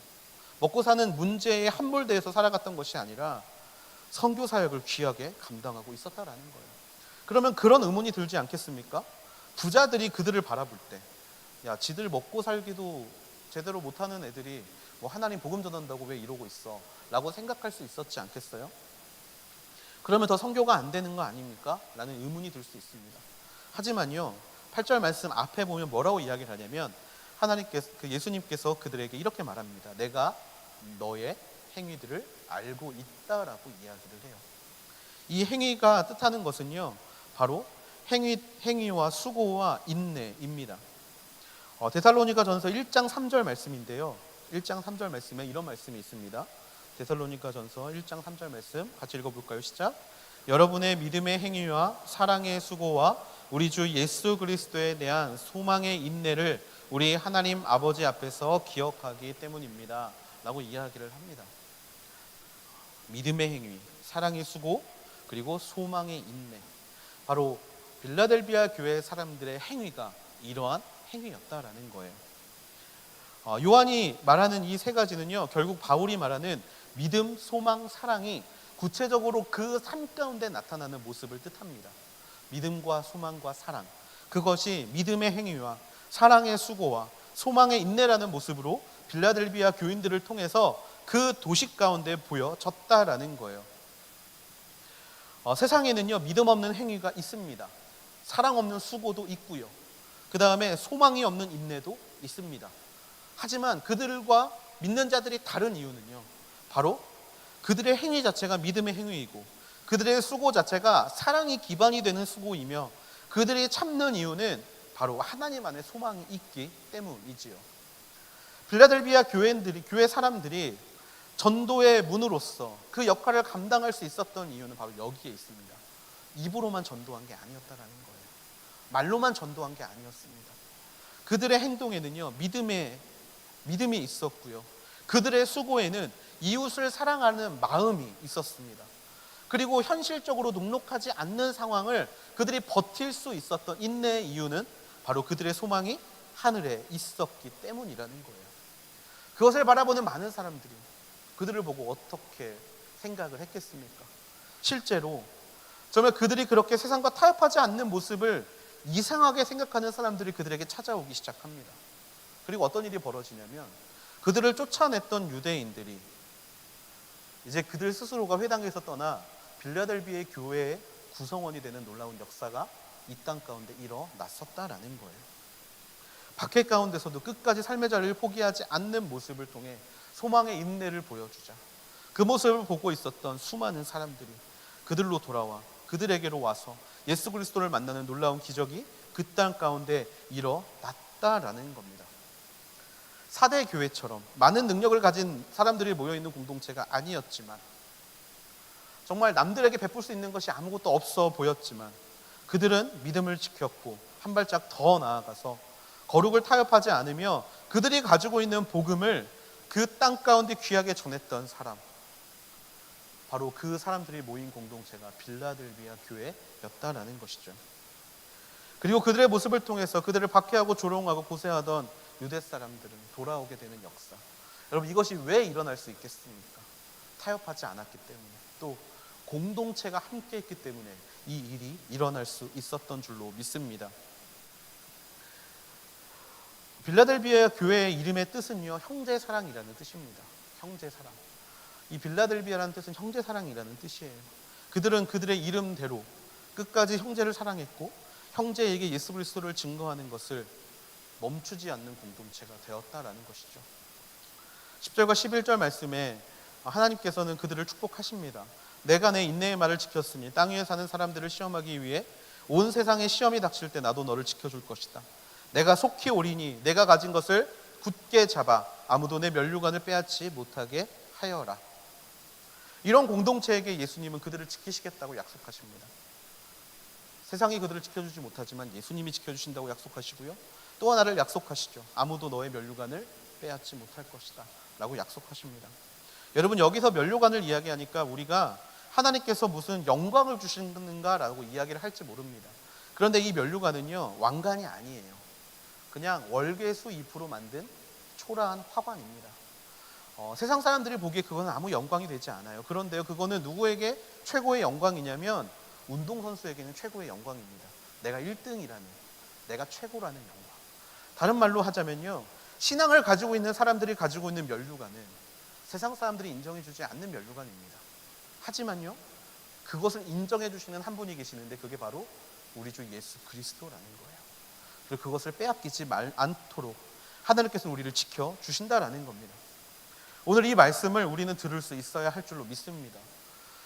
먹고 사는 문제에 함몰되어서 살아갔던 것이 아니라 선교 사역을 귀하게 감당하고 있었다라는 거예요. 그러면 그런 의문이 들지 않겠습니까? 부자들이 그들을 바라볼 때, 야, 지들 먹고 살기도 제대로 못하는 애들이 뭐 하나님 복음 전한다고 왜 이러고 있어? 라고 생각할 수 있었지 않겠어요? 그러면 더 선교가 안 되는 거 아닙니까? 라는 의문이 들 수 있습니다. 하지만요, 8절 말씀 앞에 보면 뭐라고 이야기를 하냐면 예수님께서 그들에게 이렇게 말합니다. 내가 너의 행위들을 알고 있다라고 이야기를 해요. 이 행위가 뜻하는 것은요, 바로 행위와 수고와 인내입니다. 데살로니가전서 1장 3절 말씀인데요. 1장 3절 말씀에 이런 말씀이 있습니다. 데살로니가전서 1장 3절 말씀 같이 읽어볼까요? 시작. 여러분의 믿음의 행위와 사랑의 수고와 우리 주 예수 그리스도에 대한 소망의 인내를 우리 하나님 아버지 앞에서 기억하기 때문입니다. 라고 이야기를 합니다. 믿음의 행위, 사랑의 수고, 그리고 소망의 인내. 바로 빌라델비아 교회 사람들의 행위가 이러한 행위였다라는 거예요. 요한이 말하는 이 세 가지는요, 결국 바울이 말하는 믿음, 소망, 사랑이 구체적으로 그 삶 가운데 나타나는 모습을 뜻합니다. 믿음과 소망과 사랑, 그것이 믿음의 행위와 사랑의 수고와 소망의 인내라는 모습으로 빌라델비아 교인들을 통해서 그 도시 가운데 보여졌다라는 거예요. 세상에는요, 믿음 없는 행위가 있습니다. 사랑 없는 수고도 있고요. 그 다음에 소망이 없는 인내도 있습니다. 하지만 그들과 믿는 자들이 다른 이유는요, 바로 그들의 행위 자체가 믿음의 행위이고 그들의 수고 자체가 사랑이 기반이 되는 수고이며 그들이 참는 이유는 바로 하나님 안에 소망이 있기 때문이지요. 빌라델비아 교회 사람들이 전도의 문으로서 그 역할을 감당할 수 있었던 이유는 바로 여기에 있습니다. 입으로만 전도한 게 아니었다라는 거예요. 말로만 전도한 게 아니었습니다. 그들의 행동에는요, 믿음이 있었고요. 그들의 수고에는 이웃을 사랑하는 마음이 있었습니다. 그리고 현실적으로 녹록하지 않는 상황을 그들이 버틸 수 있었던 인내의 이유는 바로 그들의 소망이 하늘에 있었기 때문이라는 거예요. 그것을 바라보는 많은 사람들이 그들을 보고 어떻게 생각을 했겠습니까? 실제로 정말 그들이 그렇게 세상과 타협하지 않는 모습을 이상하게 생각하는 사람들이 그들에게 찾아오기 시작합니다. 그리고 어떤 일이 벌어지냐면 그들을 쫓아냈던 유대인들이 이제 그들 스스로가 회당에서 떠나 빌라델비아의 교회의 구성원이 되는 놀라운 역사가 이 땅 가운데 일어났었다라는 거예요. 박해 가운데서도 끝까지 삶의 자리를 포기하지 않는 모습을 통해 소망의 인내를 보여주자. 그 모습을 보고 있었던 수많은 사람들이 그들로 돌아와 그들에게로 와서 예수 그리스도를 만나는 놀라운 기적이 그 땅 가운데 일어났다라는 겁니다. 4대 교회처럼 많은 능력을 가진 사람들이 모여있는 공동체가 아니었지만, 정말 남들에게 베풀 수 있는 것이 아무것도 없어 보였지만, 그들은 믿음을 지켰고 한 발짝 더 나아가서 거룩을 타협하지 않으며 그들이 가지고 있는 복음을 그 땅 가운데 귀하게 전했던 사람, 바로 그 사람들이 모인 공동체가 빌라델비아 교회였다라는 것이죠. 그리고 그들의 모습을 통해서 그들을 박해하고 조롱하고 고세하던 유대 사람들은 돌아오게 되는 역사. 여러분, 이것이 왜 일어날 수 있겠습니까? 타협하지 않았기 때문에, 또 공동체가 함께 했기 때문에 이 일이 일어날 수 있었던 줄로 믿습니다. 빌라델비아 교회의 이름의 뜻은요, 형제사랑이라는 뜻입니다. 형제사랑. 이 빌라델비아라는 뜻은 형제사랑이라는 뜻이에요. 그들은 그들의 이름대로 끝까지 형제를 사랑했고 형제에게 예수 그리스도를 증거하는 것을 멈추지 않는 공동체가 되었다라는 것이죠. 10절과 11절 말씀에 하나님께서는 그들을 축복하십니다. 내가 내 인내의 말을 지켰으니 땅 위에 사는 사람들을 시험하기 위해 온 세상에 시험이 닥칠 때 나도 너를 지켜줄 것이다. 내가 속히 오리니 내가 가진 것을 굳게 잡아 아무도 내 면류관을 빼앗지 못하게 하여라. 이런 공동체에게 예수님은 그들을 지키시겠다고 약속하십니다. 세상이 그들을 지켜주지 못하지만 예수님이 지켜주신다고 약속하시고요, 또 하나를 약속하시죠. 아무도 너의 면류관을 빼앗지 못할 것이다 라고 약속하십니다. 여러분, 여기서 면류관을 이야기하니까 우리가 하나님께서 무슨 영광을 주시는가라고 이야기를 할지 모릅니다. 그런데 이 면류관은요, 왕관이 아니에요. 그냥 월계수 잎으로 만든 초라한 화관입니다. 세상 사람들이 보기에 그건 아무 영광이 되지 않아요. 그런데요, 그거는 누구에게 최고의 영광이냐면 운동선수에게는 최고의 영광입니다. 내가 1등이라는, 내가 최고라는 영광. 다른 말로 하자면요, 신앙을 가지고 있는 사람들이 가지고 있는 면류관은 세상 사람들이 인정해주지 않는 면류관입니다. 하지만요, 그것을 인정해주시는 한 분이 계시는데 그게 바로 우리 주 예수 그리스도라는 거예요. 그리고 그것을 빼앗기지 않도록 하나님께서 우리를 지켜주신다라는 겁니다. 오늘 이 말씀을 우리는 들을 수 있어야 할 줄로 믿습니다.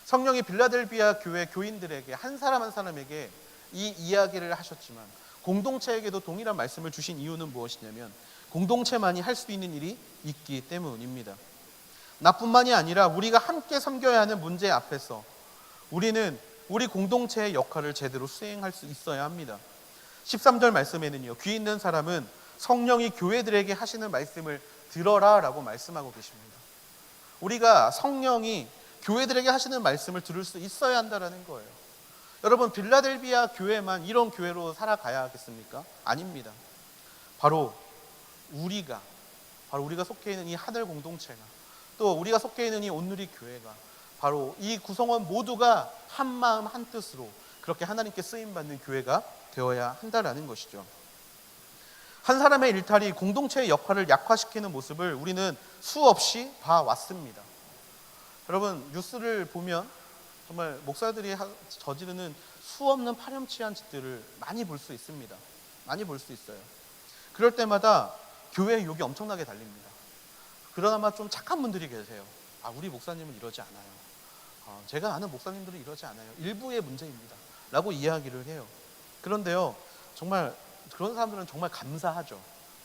성령이 빌라델비아 교회 교인들에게 한 사람 한 사람에게 이 이야기를 하셨지만 공동체에게도 동일한 말씀을 주신 이유는 무엇이냐면 공동체만이 할 수 있는 일이 있기 때문입니다. 나뿐만이 아니라 우리가 함께 섬겨야 하는 문제 앞에서 우리는 우리 공동체의 역할을 제대로 수행할 수 있어야 합니다. 13절 말씀에는요, 귀 있는 사람은 성령이 교회들에게 하시는 말씀을 들어라 라고 말씀하고 계십니다. 우리가 성령이 교회들에게 하시는 말씀을 들을 수 있어야 한다는 거예요. 여러분, 빌라델비아 교회만 이런 교회로 살아가야 하겠습니까? 아닙니다. 바로 우리가 속해 있는 이 하늘 공동체가, 또 우리가 속해 있는 이 온누리 교회가, 바로 이 구성원 모두가 한 마음 한 뜻으로 그렇게 하나님께 쓰임받는 교회가 되어야 한다는 것이죠. 한 사람의 일탈이 공동체의 역할을 약화시키는 모습을 우리는 수없이 봐왔습니다. 여러분, 뉴스를 보면 정말 목사들이 저지르는 수없는 파렴치한 짓들을 많이 볼 수 있습니다. 많이 볼 수 있어요. 그럴 때마다 교회의 욕이 엄청나게 달립니다. 그러나 좀 착한 분들이 계세요. 우리 목사님은 이러지 않아요. 제가 아는 목사님들은 이러지 않아요. 일부의 문제입니다 라고 이야기를 해요. 그런데요, 정말 그런 사람들은 정말 감사하죠.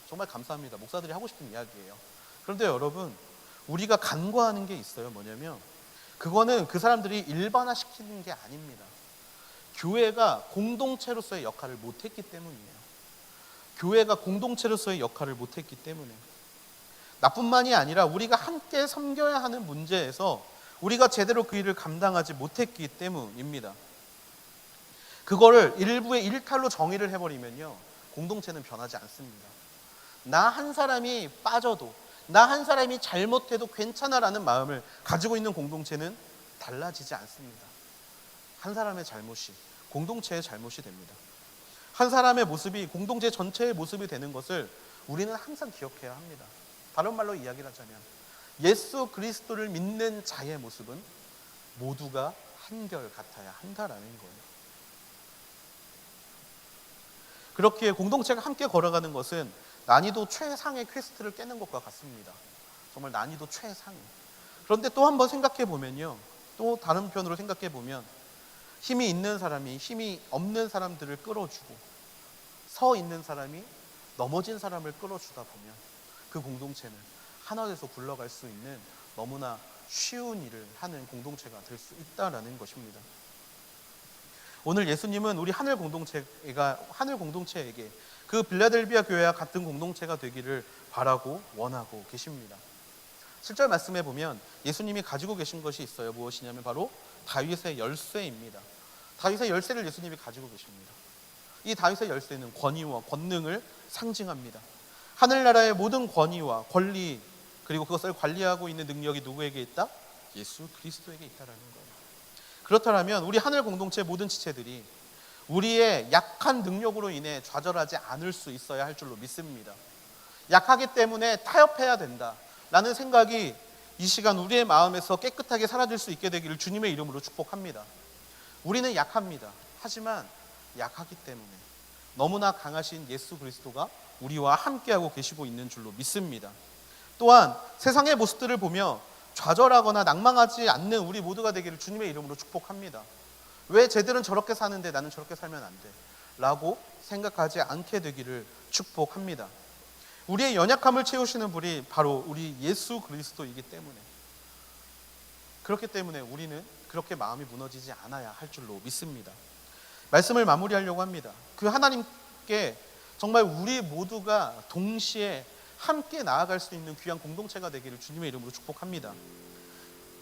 정말 감사합니다. 목사들이 하고 싶은 이야기예요. 그런데 여러분, 우리가 간과하는 게 있어요. 뭐냐면 그거는 그 사람들이 일반화시키는 게 아닙니다. 교회가 공동체로서의 역할을 못했기 때문이에요. 교회가 공동체로서의 역할을 못했기 때문에, 나뿐만이 아니라 우리가 함께 섬겨야 하는 문제에서 우리가 제대로 그 일을 감당하지 못했기 때문입니다. 그거를 일부의 일탈로 정의를 해버리면요, 공동체는 변하지 않습니다. 나 한 사람이 빠져도, 나 한 사람이 잘못해도 괜찮아라는 마음을 가지고 있는 공동체는 달라지지 않습니다. 한 사람의 잘못이 공동체의 잘못이 됩니다. 한 사람의 모습이 공동체 전체의 모습이 되는 것을 우리는 항상 기억해야 합니다. 다른 말로 이야기를 하자면 예수 그리스도를 믿는 자의 모습은 모두가 한결 같아야 한다라는 거예요. 그렇게 공동체가 함께 걸어가는 것은 난이도 최상의 퀘스트를 깨는 것과 같습니다. 정말 난이도 최상. 그런데 또 한번 생각해 보면요, 또 다른 편으로 생각해 보면 힘이 있는 사람이 힘이 없는 사람들을 끌어주고 서 있는 사람이 넘어진 사람을 끌어주다 보면 그 공동체는 하나 돼서 굴러갈 수 있는 너무나 쉬운 일을 하는 공동체가 될 수 있다라는 것입니다. 오늘 예수님은 우리 하늘 공동체에게 그 빌라델비아 교회와 같은 공동체가 되기를 바라고 원하고 계십니다. 7절 말씀해 보면 예수님이 가지고 계신 것이 있어요. 무엇이냐면 바로 다윗의 열쇠입니다. 다윗의 열쇠를 예수님이 가지고 계십니다. 이 다윗의 열쇠는 권위와 권능을 상징합니다. 하늘나라의 모든 권위와 권리, 그리고 그것을 관리하고 있는 능력이 누구에게 있다? 예수 그리스도에게 있다라는 거예요. 그렇다면 우리 하늘 공동체 모든 지체들이 우리의 약한 능력으로 인해 좌절하지 않을 수 있어야 할 줄로 믿습니다. 약하기 때문에 타협해야 된다라는 생각이 이 시간 우리의 마음에서 깨끗하게 사라질 수 있게 되기를 주님의 이름으로 축복합니다. 우리는 약합니다. 하지만 약하기 때문에 너무나 강하신 예수 그리스도가 우리와 함께하고 계시고 있는 줄로 믿습니다. 또한 세상의 모습들을 보며 좌절하거나 낭망하지 않는 우리 모두가 되기를 주님의 이름으로 축복합니다. 왜 쟤들은 저렇게 사는데 나는 저렇게 살면 안 돼? 라고 생각하지 않게 되기를 축복합니다. 우리의 연약함을 채우시는 분이 바로 우리 예수 그리스도이기 때문에, 그렇기 때문에 우리는 그렇게 마음이 무너지지 않아야 할 줄로 믿습니다. 말씀을 마무리하려고 합니다. 그 하나님께 정말 우리 모두가 동시에 함께 나아갈 수 있는 귀한 공동체가 되기를 주님의 이름으로 축복합니다.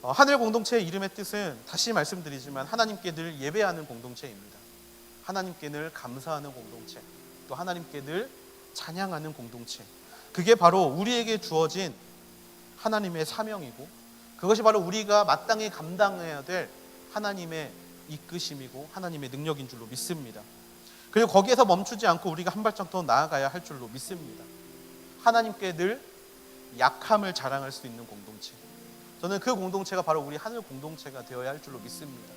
하늘 공동체의 이름의 뜻은 다시 말씀드리지만 하나님께 늘 예배하는 공동체입니다. 하나님께 늘 감사하는 공동체, 또 하나님께 늘 찬양하는 공동체, 그게 바로 우리에게 주어진 하나님의 사명이고 그것이 바로 우리가 마땅히 감당해야 될 하나님의 이끄심이고 하나님의 능력인 줄로 믿습니다. 그리고 거기에서 멈추지 않고 우리가 한 발짝 더 나아가야 할 줄로 믿습니다. 하나님께 늘 약함을 자랑할 수 있는 공동체, 저는 그 공동체가 바로 우리 하늘 공동체가 되어야 할 줄로 믿습니다.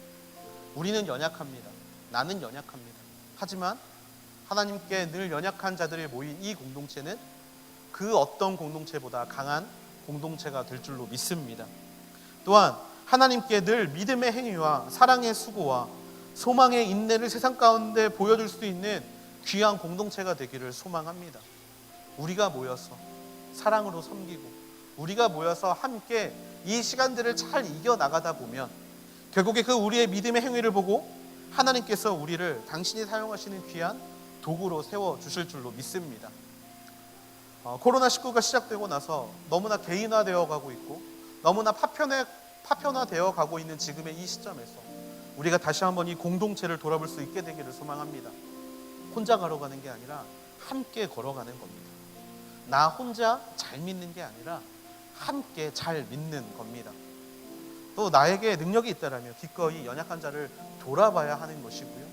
우리는 연약합니다. 나는 연약합니다. 하지만 하나님께 늘 연약한 자들이 모인 이 공동체는 그 어떤 공동체보다 강한 공동체가 될 줄로 믿습니다. 또한 하나님께 늘 믿음의 행위와 사랑의 수고와 소망의 인내를 세상 가운데 보여줄 수 있는 귀한 공동체가 되기를 소망합니다. 우리가 모여서 사랑으로 섬기고 우리가 모여서 함께 이 시간들을 잘 이겨나가다 보면 결국에 그 우리의 믿음의 행위를 보고 하나님께서 우리를 당신이 사용하시는 귀한 도구로 세워주실 줄로 믿습니다. 코로나19가 시작되고 나서 너무나 개인화되어 가고 있고 너무나 파편화되어 가고 있는 지금의 이 시점에서 우리가 다시 한번 이 공동체를 돌아볼 수 있게 되기를 소망합니다. 혼자 걸어가는 게 아니라 함께 걸어가는 겁니다. 나 혼자 잘 믿는 게 아니라 함께 잘 믿는 겁니다. 또 나에게 능력이 있다라면 기꺼이 연약한 자를 돌아봐야 하는 것이고요.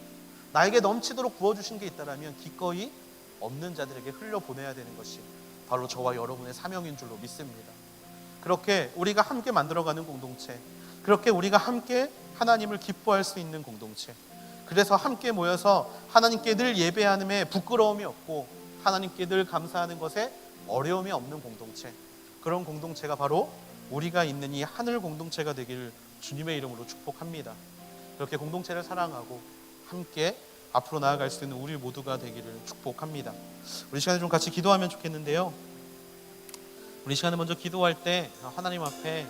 나에게 넘치도록 부어주신 게 있다라면 기꺼이 없는 자들에게 흘려보내야 되는 것이 바로 저와 여러분의 사명인 줄로 믿습니다. 그렇게 우리가 함께 만들어가는 공동체, 그렇게 우리가 함께 하나님을 기뻐할 수 있는 공동체, 그래서 함께 모여서 하나님께 늘 예배함에 부끄러움이 없고 하나님께 늘 감사하는 것에 어려움이 없는 공동체, 그런 공동체가 바로 우리가 있는 이 하늘 공동체가 되기를 주님의 이름으로 축복합니다. 그렇게 공동체를 사랑하고 함께 앞으로 나아갈 수 있는 우리 모두가 되기를 축복합니다. 우리 시간에 좀 같이 기도하면 좋겠는데요. 우리 시간에 먼저 기도할 때 하나님 앞에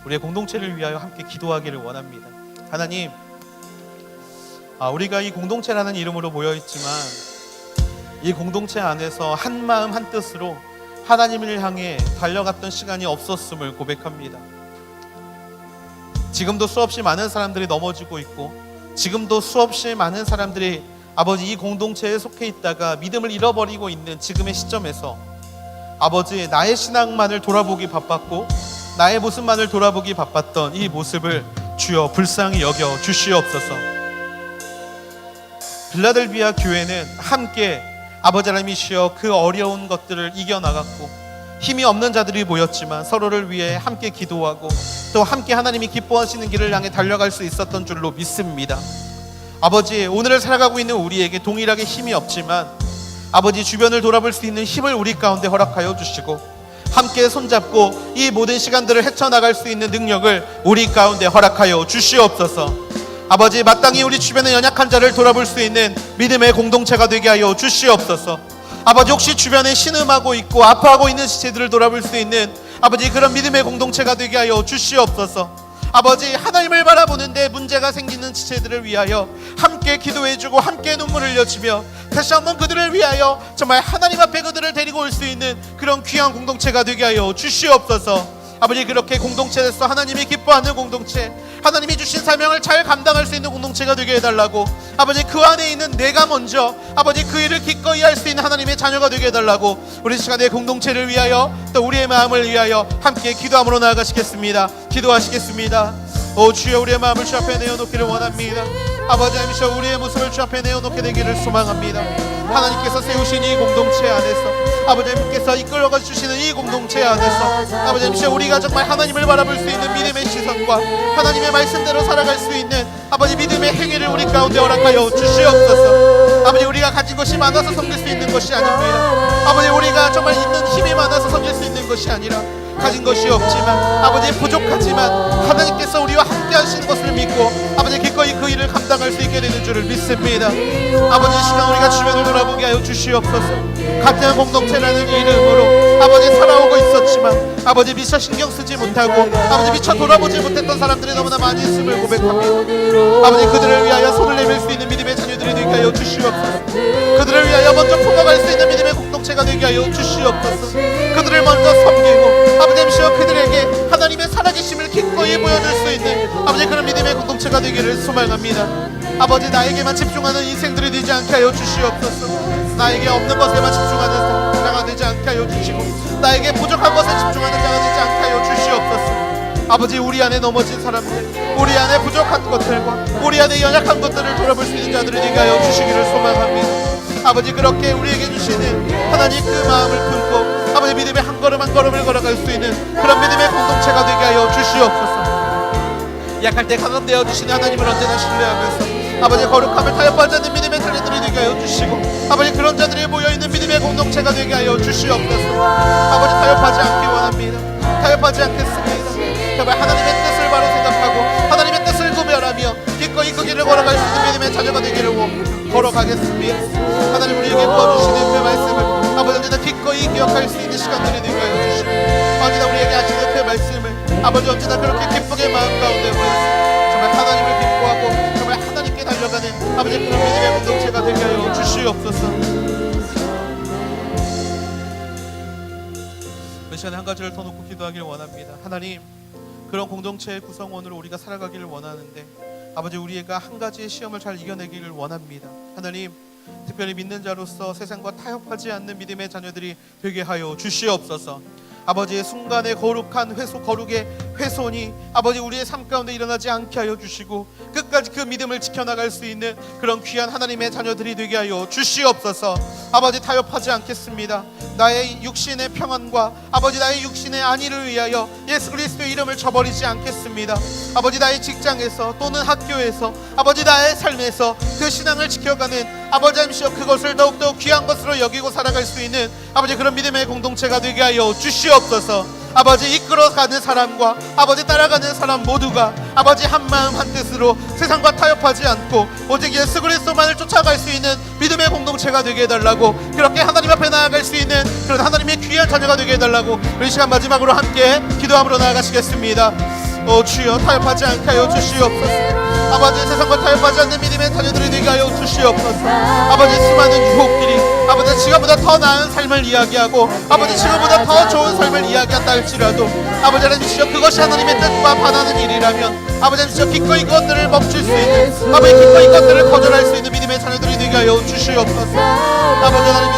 우리의 공동체를 위하여 함께 기도하기를 원합니다. 하나님, 우리가 이 공동체라는 이름으로 모여있지만 이 공동체 안에서 한 마음 한 뜻으로 하나님을 향해 달려갔던 시간이 없었음을 고백합니다. 지금도 수없이 많은 사람들이 넘어지고 있고 지금도 수없이 많은 사람들이 아버지 이 공동체에 속해 있다가 믿음을 잃어버리고 있는 지금의 시점에서 아버지, 나의 신앙만을 돌아보기 바빴고 나의 모습만을 돌아보기 바빴던 이 모습을 주여 불쌍히 여겨 주시옵소서. 빌라델비아 교회는 함께 아버지 하나님이시여 그 어려운 것들을 이겨나갔고 힘이 없는 자들이 모였지만 서로를 위해 함께 기도하고 또 함께 하나님이 기뻐하시는 길을 향해 달려갈 수 있었던 줄로 믿습니다. 아버지, 오늘을 살아가고 있는 우리에게 동일하게 힘이 없지만 아버지, 주변을 돌아볼 수 있는 힘을 우리 가운데 허락하여 주시고 함께 손잡고 이 모든 시간들을 헤쳐나갈 수 있는 능력을 우리 가운데 허락하여 주시옵소서. 아버지, 마땅히 우리 주변의 연약한 자를 돌아볼 수 있는 믿음의 공동체가 되게 하여 주시옵소서. 아버지, 혹시 주변에 신음하고 있고 아파하고 있는 지체들을 돌아볼 수 있는 아버지, 그런 믿음의 공동체가 되게 하여 주시옵소서. 아버지, 하나님을 바라보는데 문제가 생기는 지체들을 위하여 함께 기도해주고 함께 눈물을 흘려주며 다시 한번 그들을 위하여 정말 하나님 앞에 그들을 데리고 올 수 있는 그런 귀한 공동체가 되게 하여 주시옵소서. 아버지, 그렇게 공동체에서 하나님이 기뻐하는 공동체, 하나님이 주신 사명을 잘 감당할 수 있는 공동체가 되게 해달라고, 아버지, 그 안에 있는 내가 먼저 아버지 그 일을 기꺼이 할 수 있는 하나님의 자녀가 되게 해달라고 우리 시간에 공동체를 위하여 또 우리의 마음을 위하여 함께 기도함으로 나아가시겠습니다. 기도하시겠습니다. 오 주여, 우리의 마음을 주 앞에 내어놓기를 원합니다. 아버지 하나님, 우리의 모습을 주 앞에 내어놓게 되기를 소망합니다. 하나님께서 세우신 이 공동체 안에서, 아버지 하나님께서 이끌어가 주시는 이 공동체 안에서 아버지 하나님, 우리가 정말 하나님을 바라볼 수 있는 믿음의 시선과 하나님의 말씀대로 살아갈 수 있는 아버지 믿음의 행위를 우리 가운데 허락하여 주시옵소서. 아버지, 우리가 가진 것이 많아서 섬길 수 있는 것이 아닙니다. 아버지, 우리가 정말 있는 힘이 많아서 섬길 수 있는 것이 아니라 가진 것이 없지만 아버지 부족하지만 하나님께서 우리와 함께 하시는 것을 믿고 아버지 기꺼이 그 일을 감당할 수 있게 되는 줄을 믿습니다. 아버지, 이 시간 우리가 주변을 돌아보게 하여 주시옵소서. 같은 공동체라는 이름으로 아버지 살아오고 있었지만 아버지 미처 신경 쓰지 못하고 아버지 미처 돌아보지 못했던 사람들이 너무나 많이 있음을 고백합니다. 아버지, 그들을 위하여 손을 내밀 수 있는 믿음의 자녀들이 되게 하여 주시옵소서. 그들을 위하여 먼저 품어갈 수 있는 믿음의 공동체가 되게 하여 주시옵소서. 그들을 먼저 섬기고 아버지 하나님, 그들에게 하나님의 살아계심을 기꺼이 보여줄 수 있는 아버지 그런 믿음의 공동체가 되기를 소망합니다. 아버지, 나에게만 집중하는 인생들이 되지 않게 하여 주시옵소서. 나에게 없는 것에만 집중하는 자가 되지 않게 하여 주시고 나에게 부족한 것에 집중하는 자가 되지 않게 하여 주시옵소서. 아버지, 우리 안에 넘어진 사람들, 우리 안에 부족한 것들과 우리 안에 연약한 것들을 돌아볼 수 있는 자들이 되게 하여 주시기를 소망합니다. 아버지, 그렇게 우리에게 주시는 하나님 그 마음을 품고 아버지 믿음의 한 걸음 한 걸음을 걸어갈 수 있는 그런 믿음의 공동체가 되게 하여 주시옵소서. 약할 때 강함되어 주시는 하나님을 언제나 신뢰하면서 아버지 거룩함을 타협하지 않는 믿음의 자녀들이 되게 하여 주시고 아버지 그런 자들이 모여있는 믿음의 공동체가 되게 하여 주시옵소서. 아버지, 타협하지 않기 원합니다. 타협하지 않겠습니다. 정말 하나님의 뜻을 바로 생각하고 하나님의 뜻을 구별하며 기꺼이 그 길을 걸어갈 수 있는 믿음의 자녀가 되기를 걸어가겠습니다. 하나님, 우리에게 부어주시는 그 말씀을 아버지 언제나 기꺼이 기억할 수 있는 시간들이 되게 하여 주시고 언제나 우리에게 하시는 그 말씀을 아버지 언제나 그렇게 기쁘게 마음 가운데 모여서 정말 하나님을 기뻐하고 정말 하나님께 달려가는 아버지 그런 믿음의 공동체가 되게 하여 주시옵소서. 이 시간에 한 가지를 더 놓고 기도하기를 원합니다. 하나님, 그런 공동체의 구성원으로 우리가 살아가기를 원하는데 아버지, 우리가 한 가지의 시험을 잘 이겨내기를 원합니다. 하나님, 특별히 믿는 자로서 세상과 타협하지 않는 믿음의 자녀들이 되게 하여 주시옵소서. 아버지의 순간의 거룩한 거룩의 훼손이 아버지 우리의 삶 가운데 일어나지 않게 하여 주시고 끝까지 그 믿음을 지켜나갈 수 있는 그런 귀한 하나님의 자녀들이 되게 하여 주시옵소서. 아버지, 타협하지 않겠습니다. 나의 육신의 평안과 아버지 나의 육신의 안위를 위하여 예수 그리스도의 이름을 저버리지 않겠습니다. 아버지, 나의 직장에서 또는 학교에서 아버지 나의 삶에서 그 신앙을 지켜가는 아버지 하나님, 그것을 더욱더 귀한 것으로 여기고 살아갈 수 있는 아버지 그런 믿음의 공동체가 되게 하여 주시옵소서. 아버지, 이끌어가는 사람과 아버지 따라가는 사람 모두가 아버지 한 마음 한 뜻으로 세상과 타협하지 않고 오직 예수 그리스도만을 쫓아갈 수 있는 믿음의 공동체가 되게 해달라고, 그렇게 하나님 앞에 나아갈 수 있는 그런 하나님의 귀한 자녀가 되게 해달라고 우리 시간 마지막으로 함께 기도함으로 나아가시겠습니다. 오 주여, 타협하지 않게 하여 주시옵소서. 아버지, 세상과 타협하지 않는 믿음의 자녀들이 되게 하여 주시옵소서. 아버지, 수많은 유혹들이 아버지 지금보다 더 나은 삶을 이야기하고 아버지 지금보다 더 좋은 삶을 이야기한다 할지라도 아버지 하나님, 그것이 하나님의 뜻과 반하는 일이라면 아버지 하나님, 기꺼이 그것들을 멈출 수 있는 아버지 기꺼이 그것들을 거절할 수 있는 믿음의 자녀들이 되게 하여 주시옵소서. 아버지 하나님,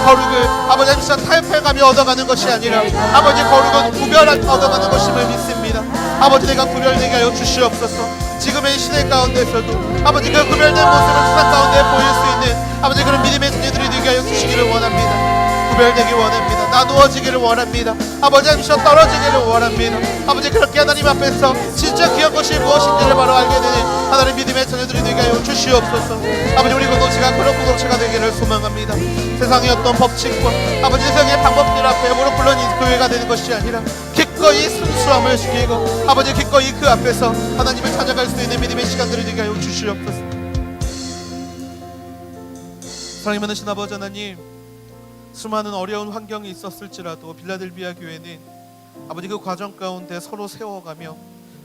거룩을 아버지 하나님 타협해가며 얻어가는 것이 아니라 아버지 거룩은 구별하며 얻어가는 것임을 믿습니다. 아버지, 내가 구별되게 하여 주시옵소서. 지금의 시대 가운데서도 아버지 그 구별된 모습을 세상 가운데 보일 수 있는 아버지 그런 믿음의 자녀들이 되게 하여 주시기를 원합니다. 구별되기 원합니다. 나누어지기를 원합니다. 아버지 하나님 떨어지기를 원합니다. 아버지 그렇게 하나님 앞에서 진짜 귀한 것이 무엇인지를 바로 알게 되는 하나님 믿음의 자녀들이 되게 하여 주시옵소서. 아버지 우리 공동체가 그런 공동체가 되기를 소망합니다. 세상의 어떤 법칙과 아버지 세상의 방법들 앞에 무릎 꿇는 이 교회가 되는 것이 아니라 기꺼이 순수함을 지키고 아버지 기꺼이 그 앞에서 하나님을 찾아갈 수 있는 믿음의 시간들이 되게 하여 주시옵소서. 사랑이 많으신 아버지 하나님, 수많은 어려운 환경이 있었을지라도 빌라델비아 교회는 아버지 그 과정 가운데 서로 세워가며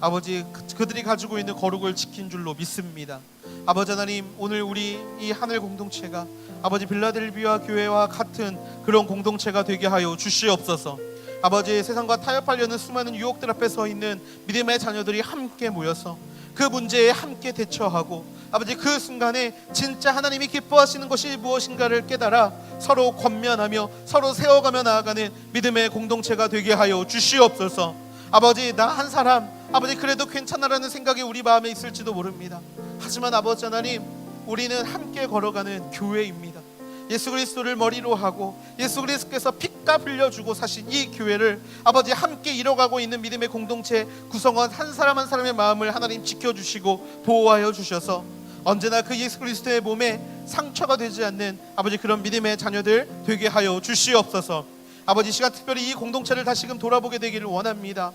아버지 그들이 가지고 있는 거룩을 지킨 줄로 믿습니다. 아버지 하나님, 오늘 우리 이 하늘 공동체가 아버지 빌라델비아 교회와 같은 그런 공동체가 되게 하여 주시옵소서. 아버지 세상과 타협하려는 수많은 유혹들 앞에 서 있는 믿음의 자녀들이 함께 모여서 그 문제에 함께 대처하고 아버지 그 순간에 진짜 하나님이 기뻐하시는 것이 무엇인가를 깨달아 서로 권면하며 서로 세워가며 나아가는 믿음의 공동체가 되게 하여 주시옵소서. 아버지 나 한 사람 아버지 그래도 괜찮아라는 생각이 우리 마음에 있을지도 모릅니다. 하지만 아버지 하나님, 우리는 함께 걸어가는 교회입니다. 예수 그리스도를 머리로 하고 예수 그리스도께서 피값 흘려주고 사신 이 교회를 아버지 함께 이뤄가고 있는 믿음의 공동체 구성원 한 사람 한 사람의 마음을 하나님 지켜주시고 보호하여 주셔서 언제나 그 예수 그리스도의 몸에 상처가 되지 않는 아버지 그런 믿음의 자녀들 되게 하여 주시옵소서. 아버지 시간 특별히 이 공동체를 다시금 돌아보게 되기를 원합니다.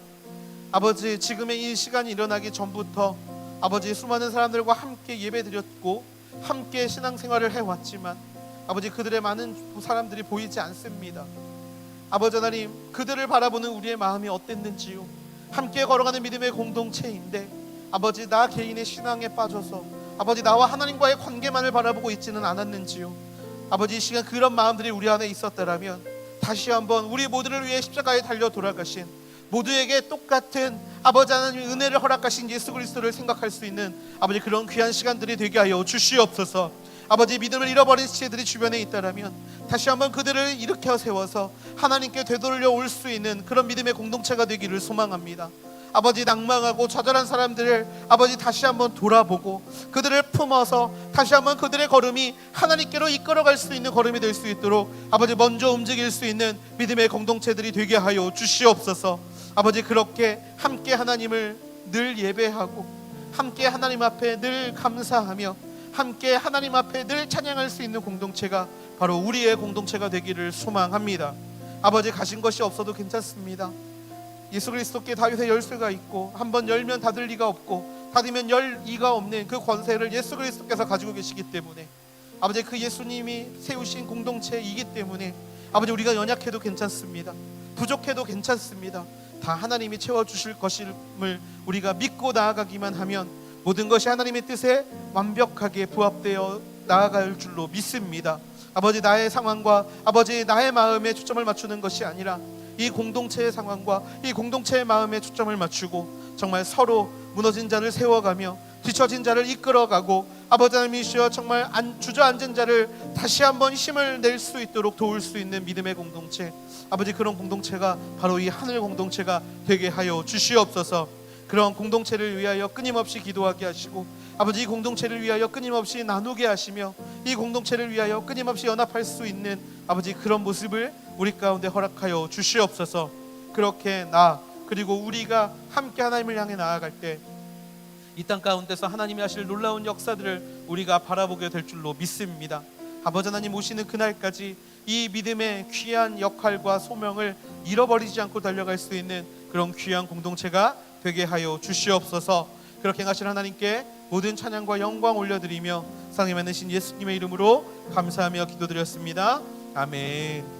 아버지 지금의 이 시간이 일어나기 전부터 아버지 수많은 사람들과 함께 예배드렸고 함께 신앙생활을 해왔지만 아버지 그들의 많은 사람들이 보이지 않습니다. 아버지 하나님, 그들을 바라보는 우리의 마음이 어땠는지요? 함께 걸어가는 믿음의 공동체인데 아버지 나 개인의 신앙에 빠져서 아버지 나와 하나님과의 관계만을 바라보고 있지는 않았는지요? 아버지 이 시간 그런 마음들이 우리 안에 있었더라면 다시 한번 우리 모두를 위해 십자가에 달려 돌아가신 모두에게 똑같은 아버지 하나님의 은혜를 허락하신 예수 그리스도를 생각할 수 있는 아버지 그런 귀한 시간들이 되게 하여 주시옵소서. 아버지 믿음을 잃어버린 지체들이 주변에 있다라면 다시 한번 그들을 일으켜 세워서 하나님께 되돌려 올 수 있는 그런 믿음의 공동체가 되기를 소망합니다. 아버지 낭망하고 좌절한 사람들을 아버지 다시 한번 돌아보고 그들을 품어서 다시 한번 그들의 걸음이 하나님께로 이끌어갈 수 있는 걸음이 될 수 있도록 아버지 먼저 움직일 수 있는 믿음의 공동체들이 되게 하여 주시옵소서. 아버지 그렇게 함께 하나님을 늘 예배하고 함께 하나님 앞에 늘 감사하며 함께 하나님 앞에 늘 찬양할 수 있는 공동체가 바로 우리의 공동체가 되기를 소망합니다. 아버지 가진 것이 없어도 괜찮습니다. 예수 그리스도께 다윗의 열쇠가 있고 한번 열면 닫을 리가 없고 닫으면 열 리가 없는 그 권세를 예수 그리스도께서 가지고 계시기 때문에 아버지 그 예수님이 세우신 공동체이기 때문에 아버지 우리가 연약해도 괜찮습니다. 부족해도 괜찮습니다. 다 하나님이 채워주실 것임을 우리가 믿고 나아가기만 하면 모든 것이 하나님의 뜻에 완벽하게 부합되어 나아갈 줄로 믿습니다. 아버지 나의 상황과 아버지 나의 마음에 초점을 맞추는 것이 아니라 이 공동체의 상황과 이 공동체의 마음에 초점을 맞추고 정말 서로 무너진 자를 세워가며 뒤처진 자를 이끌어가고 아버지 하나님이시여 정말 주저앉은 자를 다시 한번 힘을 낼 수 있도록 도울 수 있는 믿음의 공동체, 아버지 그런 공동체가 바로 이 하늘 공동체가 되게 하여 주시옵소서. 그런 공동체를 위하여 끊임없이 기도하게 하시고 아버지 이 공동체를 위하여 끊임없이 나누게 하시며 이 공동체를 위하여 끊임없이 연합할 수 있는 아버지 그런 모습을 우리 가운데 허락하여 주시옵소서. 그렇게 그리고 우리가 함께 하나님을 향해 나아갈 때 이 땅 가운데서 하나님이 하실 놀라운 역사들을 우리가 바라보게 될 줄로 믿습니다. 아버지 하나님 오시는 그날까지 이 믿음의 귀한 역할과 소명을 잃어버리지 않고 달려갈 수 있는 그런 귀한 공동체가 되게 하여 주시옵소서. 그렇게 하신 하나님께 모든 찬양과 영광 올려드리며 사랑이 많으신 예수님의 이름으로 감사하며 기도드렸습니다. 아멘.